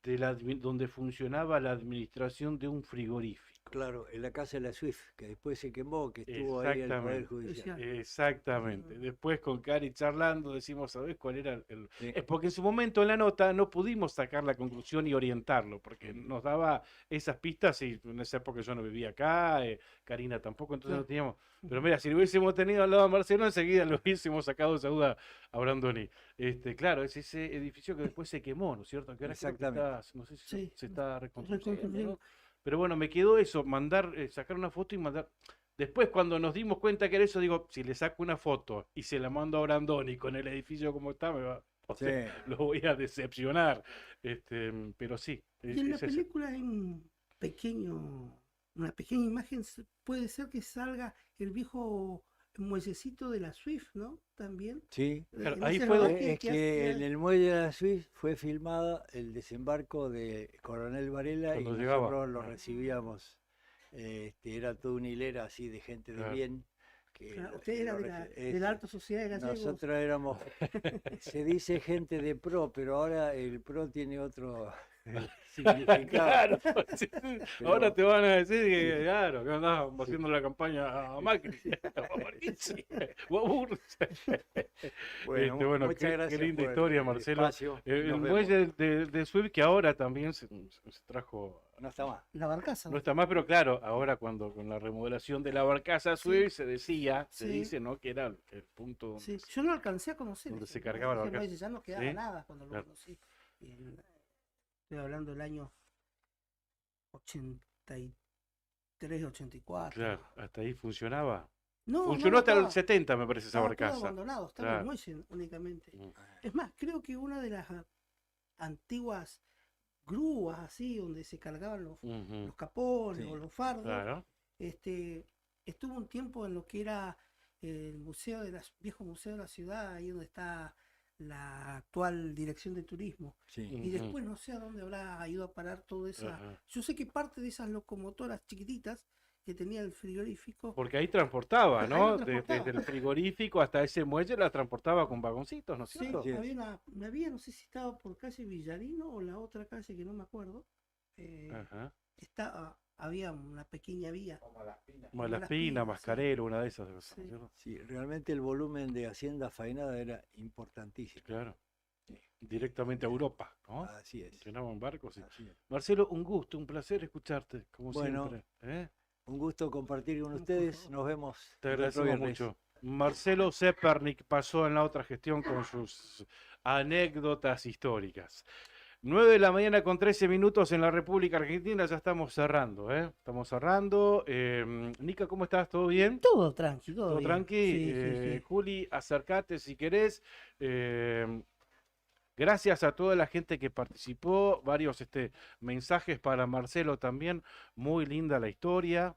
donde funcionaba la administración de un frigorífico. Claro, en la casa de la Swift, que después se quemó, que estuvo ahí en el Poder Exactamente. Judicial. Exactamente. Después con Cari charlando decimos, ¿sabés cuál era el...? Sí. Es porque en su momento en la nota no pudimos sacar la conclusión y orientarlo, porque nos daba esas pistas y en esa época yo no vivía acá, Karina tampoco, entonces no teníamos... Pero mira, si lo hubiésemos tenido al lado de Marcelo, enseguida lo hubiésemos sacado esa duda a Brandoni. Claro, es ese edificio que después se quemó, ¿no es cierto? Que ahora creo que Exactamente. está, no sé si Sí, se está reconstruyendo, reconstruyendo. ¿no? Pero bueno, me quedó eso, sacar una foto y mandar. Después, cuando nos dimos cuenta que era eso, digo, si le saco una foto y se la mando a Brandoni con el edificio como está, o sea, Sí. lo voy a decepcionar. Pero sí, Y en la es ese. película hay una pequeña imagen, puede ser que salga el viejo muellecito de la Swift, ¿no? También. Sí. Claro, En ahí ese fue donde- rodaje Es que hacía- en el muelle de la Swift fue filmada el desembarco de Coronel Varela y Cuando llegaba. nosotros lo Ah. recibíamos. Era toda una hilera así de gente de Claro. bien. Que Claro, lo- usted que era lo de la reci- alta sociedad de gallegos. Nosotros éramos, se dice gente de pro, pero ahora el pro tiene otro significado. Claro, sí. Pero- Ahora te van a decir que, claro, que andás haciendo la campaña a Macri, a Marquesi, o a Burns. Bueno, muchas qué gracias linda por historia, el Marcelo. espacio. El Nos vemos. muelle de Swift que ahora también se trajo, No está más. La barcaza. no está más, pero claro, ahora cuando con la remodelación de la barcaza Swift se decía, se Sí. dice, ¿no? Que era el punto donde Sí, yo no alcancé a conocer. donde ese se cargaba la ese barcaza. muelle, ya no quedaba ¿Sí? nada cuando lo Claro. conocí. Estoy hablando del año 83, 84. Claro, hasta ahí funcionaba. No, Funcionó no, hasta el estaba- 70, me parece, esa estaba todo barcaza. abandonado, estaba Claro. el muelle únicamente. Mm. Es más, creo que una de las antiguas grúas así, donde se cargaban los Ujú, capones Sí, o los fardos, claro. estuvo un tiempo en lo que era el museo viejo museo de la ciudad, ahí donde está la actual dirección de turismo. Sí. Y Ujú. después no sé a dónde habrá ido a parar toda esa. Ajá. Yo sé que parte de esas locomotoras chiquititas que tenía el frigorífico. Porque ahí transportaba, Ahí ¿no? lo transportaba. Desde el frigorífico hasta ese muelle la transportaba con vagoncitos, ¿no es Sí, cierto? Sí. había, no sé si estaba por calle Villarino o la otra calle que no me acuerdo. Ajá. Había una pequeña vía. Malaspina, Malaspina, sí. Mascarero, una de esas. ¿no es Sí. cierto? Sí, realmente el volumen de Hacienda Faenada era importantísimo. Claro. Directamente a Europa, ¿no? Así es. Llenaban barcos. Así es. Marcelo, un gusto, un placer escucharte, como Bueno, siempre. ¿Eh? Un gusto compartir con Por ustedes. favor. Nos vemos. Te el otro agradecemos viernes. mucho. Marcelo Zepernik pasó en la otra gestión con sus anécdotas históricas. 9 de la mañana con 13 minutos en la República Argentina, ya estamos cerrando, ¿eh? Estamos cerrando. Nica, ¿cómo estás? ¿Todo bien? Todo tranqui, todo ¿Todo bien. tranqui? Sí, sí, sí. Juli, acércate si querés. Gracias a toda la gente que participó, varios mensajes para Marcelo también, muy linda la historia.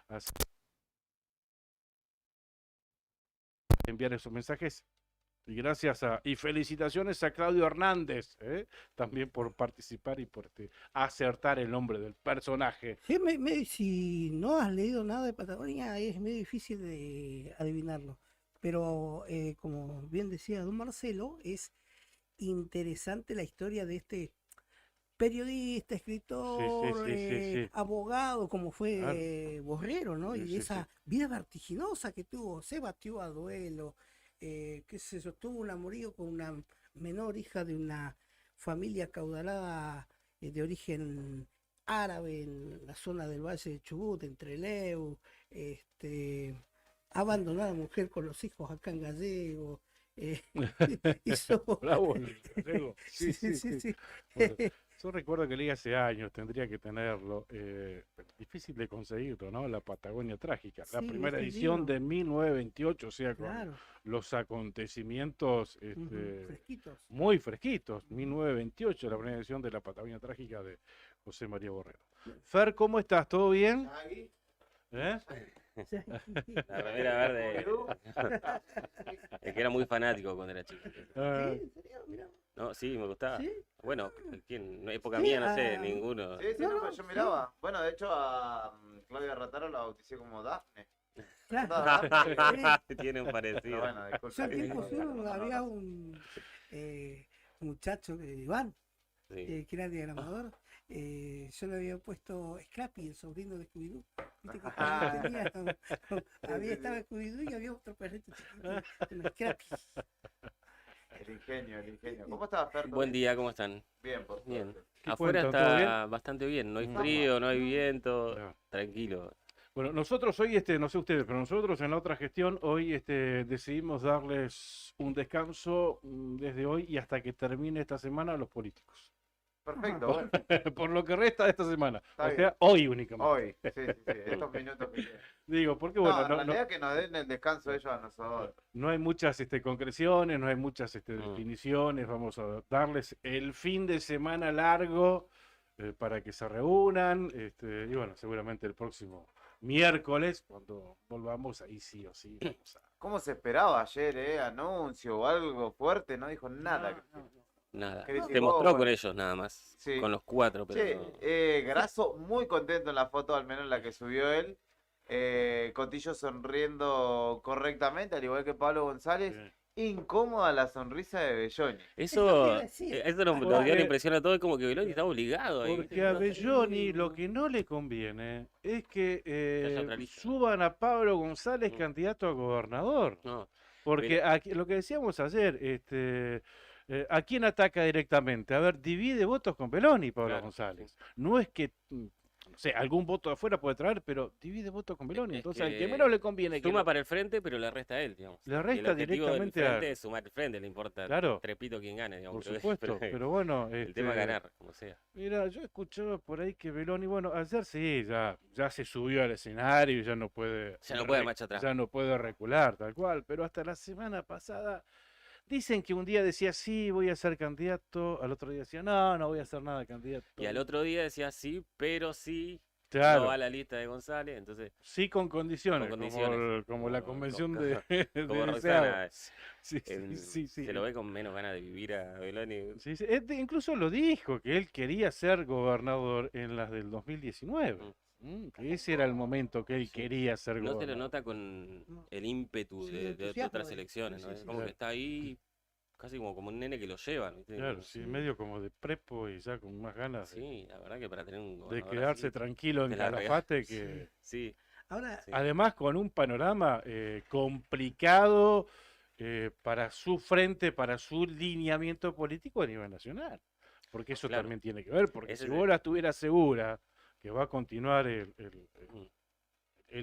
Así enviar esos mensajes. Y gracias y felicitaciones a Claudio Hernández, también por participar y por acertar el nombre del personaje. Sí, si no has leído nada de Patagonia, es medio difícil de adivinarlo. Pero como bien decía don Marcelo, es interesante la historia de este periodista, escritor, sí. abogado, como fue Claro. Borrero, ¿no? Sí, Y sí, esa vida vertiginosa que tuvo, se batió a duelo, qué sé yo, tuvo un amorío con una menor hija de una familia acaudalada de origen árabe en la zona del Valle de Chubut, en Trelew, abandonó a la mujer con los hijos acá en Gallego. Hizo... Bravo, el gallego. Sí, sí. Bueno, yo recuerdo que leí hace años, tendría que tenerlo. Difícil de conseguirlo, ¿no? La Patagonia Trágica. La Sí, primera este edición libro. de 1928, o sea, con Claro, los acontecimientos fresquitos. muy fresquitos. 1928, la primera edición de La Patagonia Trágica de José María Borrero. Fer, ¿cómo estás? ¿Todo bien? ¿Eh? La remera verde. Es que era muy fanático cuando era chico. Ah, ¿En serio? Mirá. No, sí, me gustaba. ¿Sí? Bueno, ¿quién? No, época Sí, mía, no sé, ah, ninguno. Sí, sí, No, no, no, pero yo sí. miraba. Bueno, de hecho a Claudia Rataro la bauticé como Dafne. Claro. Tiene un Pero parecido. bueno, Yo disculpa. en tiempos uno había un muchacho, Iván, Sí. que era diagramador, yo le había puesto Scrappy, el sobrino de Scooby-Doo. Viste que también tenía, había estaba Scooby-Doo y había otro perrito chiquito, un Scrappy. El ingenio. ¿Cómo estás, Fer? Buen día, ¿cómo están? Bien, por Bien. suerte. ¿Qué Afuera cuentan? ¿Todo está bien? bastante bien, no hay Vamos. frío, no hay viento, No. tranquilo. Bueno, nosotros hoy, no sé ustedes, pero nosotros en la otra gestión hoy decidimos darles un descanso desde hoy y hasta que termine esta semana a los políticos. Perfecto, bueno, Por lo que resta de esta semana. Está O bien. sea, hoy únicamente. hoy, sí, estos minutos que quedan. Digo, porque No, bueno, en realidad que nos den el descanso ellos a nosotros. no hay muchas concreciones, no hay muchas Mm. definiciones. Vamos a darles el fin de semana largo para que se reúnan. Y bueno, seguramente el próximo miércoles, cuando volvamos, ahí sí o sí. Vamos a... ¿Cómo se esperaba ayer, anuncio o algo fuerte? No dijo nada. Nada. Criticó, Se mostró con bueno. ellos nada más, Sí. con los 4, pero Che, no- Grasso muy contento en la foto, al menos en la que subió él. Cotillo sonriendo correctamente, al igual que Pablo González. Sí. Incómoda la sonrisa de Belloni. Eso, decir. eso nos dio Porque- la impresión a todos como que Beloni está obligado ahí. Porque a Belloni lo que no le conviene es que haya otra lista. suban a Pablo González Mm. candidato a gobernador. No, Porque aquí, lo que decíamos ayer, ¿a quién ataca directamente? A ver, divide votos con Beloni, Pablo Claro, González. No es que, no sé, algún voto de afuera puede traer, pero divide votos con Beloni. es Entonces, al que que menos le conviene que suma lo- para el frente, pero le resta a él, digamos. le Y el resta objetivo del directamente frente a... es sumar el frente, le importa Claro. trepito quien gane, digamos. Por pero- supuesto, pero bueno, el tema es ganar, como sea. Mira, yo escuchaba por ahí que Beloni, bueno, ayer sí, ya se subió al escenario, ya no puede, Ya no puede marcha atrás. ya no puede recular, tal cual, pero hasta la semana pasada dicen que un día decía sí, voy a ser candidato, al otro día decía no voy a ser nada candidato. Y al otro día decía sí, pero sí, Claro, no va a la lista de González, entonces, sí con condiciones, con condiciones, como la como- convención como- de, de como Deseado. Roxana, Sí, en- sí. se lo ve con menos ganas de vivir a Beloni. Sí, sí. Incluso lo dijo, que él quería ser gobernador en las del 2019. Que ese era el momento que él Sí. quería ser No se gobernador. lo nota con No. el ímpetu Sí, de entusiasmo otras de- elecciones, sí, ¿no? sí, Es sí. como que Claro. está ahí casi como un nene que lo llevan, ¿viste? Claro, sí, medio como de prepo y ya con más ganas Sí, la verdad que para tener un de gobernador quedarse así, tranquilo en te la regal- Calafate, que Sí, Ahora, sí. además con un panorama complicado para su frente, para su lineamiento político a nivel nacional. Porque eso Claro. también tiene que ver, porque Ese si es vos la estuvieras segura que va a continuar el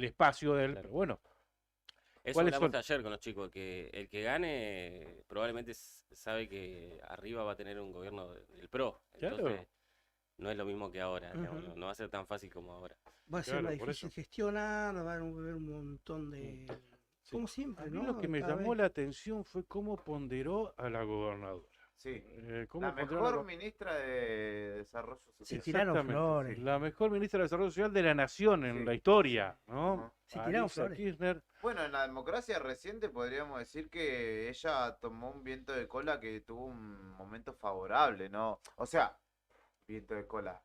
espacio del... Claro. Pero bueno, Eso ¿cuáles hablamos son? ayer con los chicos, que el que gane probablemente sabe que arriba va a tener un gobierno del PRO. Claro. Entonces, no es lo mismo que ahora, digamos, Ujú. no va a ser tan fácil como ahora. va a ser Claro, más por difícil eso. gestionar, va a haber un montón de... Sí. Como siempre, A mí ¿no? lo que me Cada llamó vez- la atención fue cómo ponderó a la gobernadora. Sí. Cómo La ponderó a mejor go- ministra de Desarrollo Se Social. tiraron Exactamente, flores. La mejor ministra de Desarrollo Social de la Nación en Sí. la historia, ¿no? Ajá. Se tiraron Alicia flores. Kirchner. Bueno, en la democracia reciente podríamos decir que ella tomó un viento de cola que tuvo un momento favorable, ¿no? O sea, viento de cola,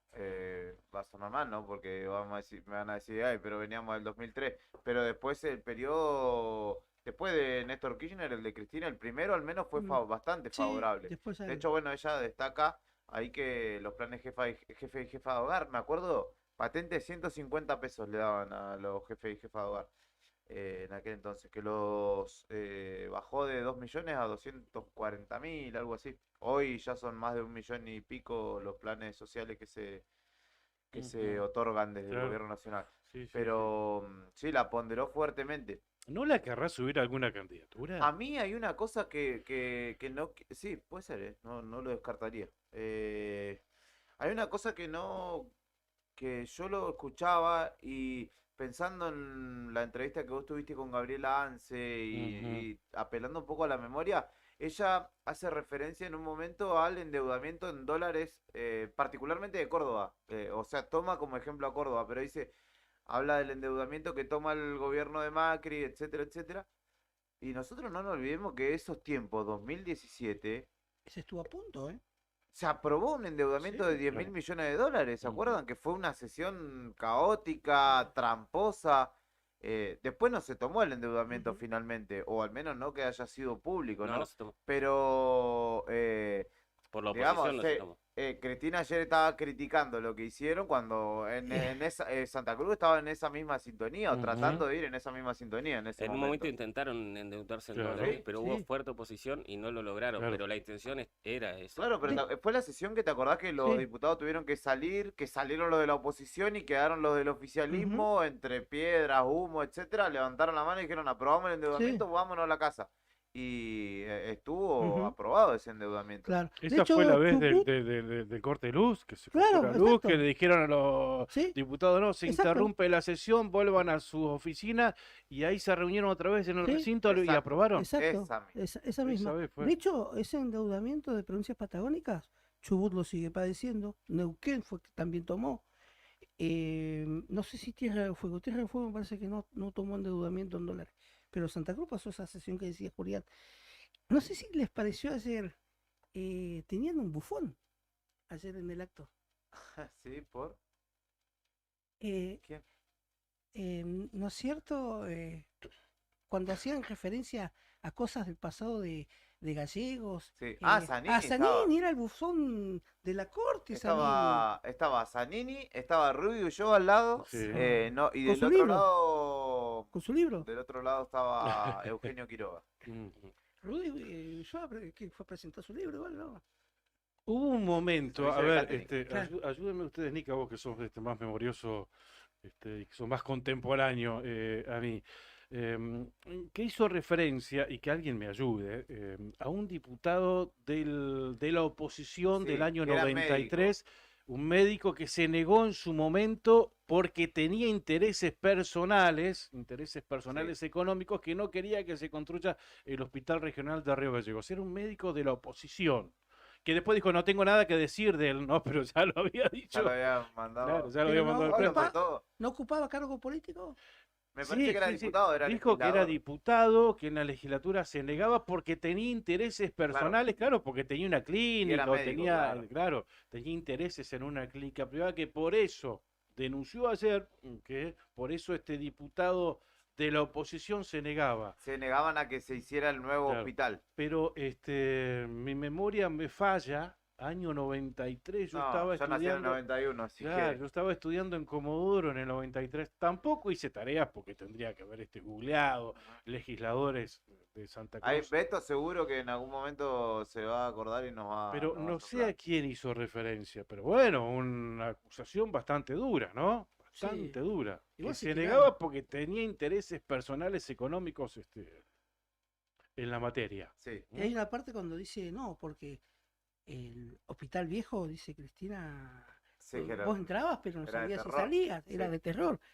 va a sonar mal, ¿no? Porque vamos a decir, me van a decir, ay, pero veníamos del 2003. Pero después el periodo, después de Néstor Kirchner, el de Cristina, el primero al menos fue bastante Sí, favorable. después De hecho, bueno, ella destaca ahí que los planes jefe y jefa de hogar, me acuerdo, patente 150 pesos le daban a los jefes y jefas de hogar en aquel entonces, que los bajó de 2 millones a 240.000, algo así. Hoy ya son más de 1 millón y pico los planes sociales que se otorgan desde el Claro. gobierno nacional. Sí, sí, Pero sí, la ponderó fuertemente. sí. ¿No la querrá subir a alguna candidatura? A mí hay una cosa que no... Sí, puede ser, no lo descartaría. Hay una cosa que no... que yo lo escuchaba y pensando en la entrevista que vos tuviste con Gabriela Anse y apelando un poco a la memoria, ella hace referencia en un momento al endeudamiento en dólares, particularmente de Córdoba. O sea, toma como ejemplo a Córdoba, pero dice, habla del endeudamiento que toma el gobierno de Macri, etcétera, etcétera. Y nosotros no nos olvidemos que esos tiempos, 2017, Ese estuvo a punto, ¿eh? se aprobó un endeudamiento Sí, de 10 mil claro. millones de dólares. ¿Se Ujú. acuerdan? Que fue una sesión caótica, tramposa. Después no se tomó el endeudamiento Ujú. finalmente, o al menos no que haya sido público, No, ¿no? no se tomó. Pero, Por la digamos, oposición no se tomó. Cristina ayer estaba criticando lo que hicieron cuando en esa, Santa Cruz estaba en esa misma sintonía, o tratando de ir en esa misma sintonía en ese En un momento. momento intentaron endeudarse en Claro. dólares, Sí, pero sí. hubo fuerte oposición y no lo lograron. Claro. Pero la intención era esa. Claro, pero fue la sesión que te acordás que los Sí. diputados tuvieron que salir, que salieron los de la oposición y quedaron los del oficialismo, entre piedras, humo, etcétera, levantaron la mano y dijeron, aprobamos el endeudamiento, vámonos a la casa. Y estuvo Ujú. aprobado ese endeudamiento. Claro. De Esa hecho, fue la vez Chubut- del corte de luz, que se Claro, cortó la luz, exacto. que le dijeron a los Sí, diputados, no, se exacto. interrumpe la sesión, vuelvan a su oficina, y ahí se reunieron otra vez en el Sí, recinto y exacto. aprobaron. exacto. Esa misma. Esa misma. vez fue. De hecho, ese endeudamiento de provincias patagónicas, Chubut lo sigue padeciendo, Neuquén fue que también tomó. No sé si Tierra del Fuego. Tierra del Fuego me parece que no tomó endeudamiento en dólares. Pero Santa Cruz pasó esa sesión que decía Julián. No sé si les pareció ayer, tenían un bufón ayer en el acto. Sí, por. Eh, ¿Quién? ¿No es cierto? Cuando hacían referencia a cosas del pasado de gallegos. Sí. Zanini. Zanini Era el bufón de la corte, estaba Zanini, estaba Rubio y yo al lado. Sí. No, y Con del su otro libro. lado. con su libro. Del otro lado estaba Eugenio Quiroga. Rudy que fue a presentar su libro, igual, ¿no? Hubo un momento, a Servicio de ver, catering. Claro. ayúdenme ustedes, Nica, vos que sos más memorioso, y que sos más contemporáneo a mí, que hizo referencia, y que alguien me ayude, a un diputado de la oposición Sí, del año que era 93, un médico que se negó en su momento porque tenía intereses personales económicos, que no quería que se construya el Hospital Regional de Río Gallegos. Era un médico de la oposición, que después dijo, no tengo nada que decir de él, no, pero ya lo había Ya dicho. lo había mandado. Claro, ya lo Pero había mandado al no, frente. Bueno, pero todo. ¿No ocupaba cargo político? Me parece que era diputado, era Dijo que era legislador. diputado, que en la legislatura se negaba porque tenía intereses personales, claro, porque tenía una clínica, o médico, tenía, claro. tenía intereses en una clínica privada, que por eso denunció ayer, que por eso este diputado de la oposición se negaba. Se negaban a que se hiciera el nuevo Claro. hospital. Pero mi memoria me falla, año 93, yo No, estaba yo nací en el estudiando. 91, así Claro, que. yo estaba estudiando en Comodoro en el 93. Tampoco hice tareas porque tendría que haber googleado legisladores de Santa Ahí, Cruz. Beto seguro que en algún momento se va a acordar y nos va Pero nos va a no sé soplar. a quién hizo referencia. Pero bueno, una acusación bastante dura, ¿no? Bastante dura. Que Igual se se negaba tiraron. porque tenía intereses personales económicos en la materia. Sí. Y hay una parte cuando dice, no, porque el hospital viejo, dice Cristina, Sí, que era- vos entrabas pero no era de sabías si terror. salías, era Sí. de terror.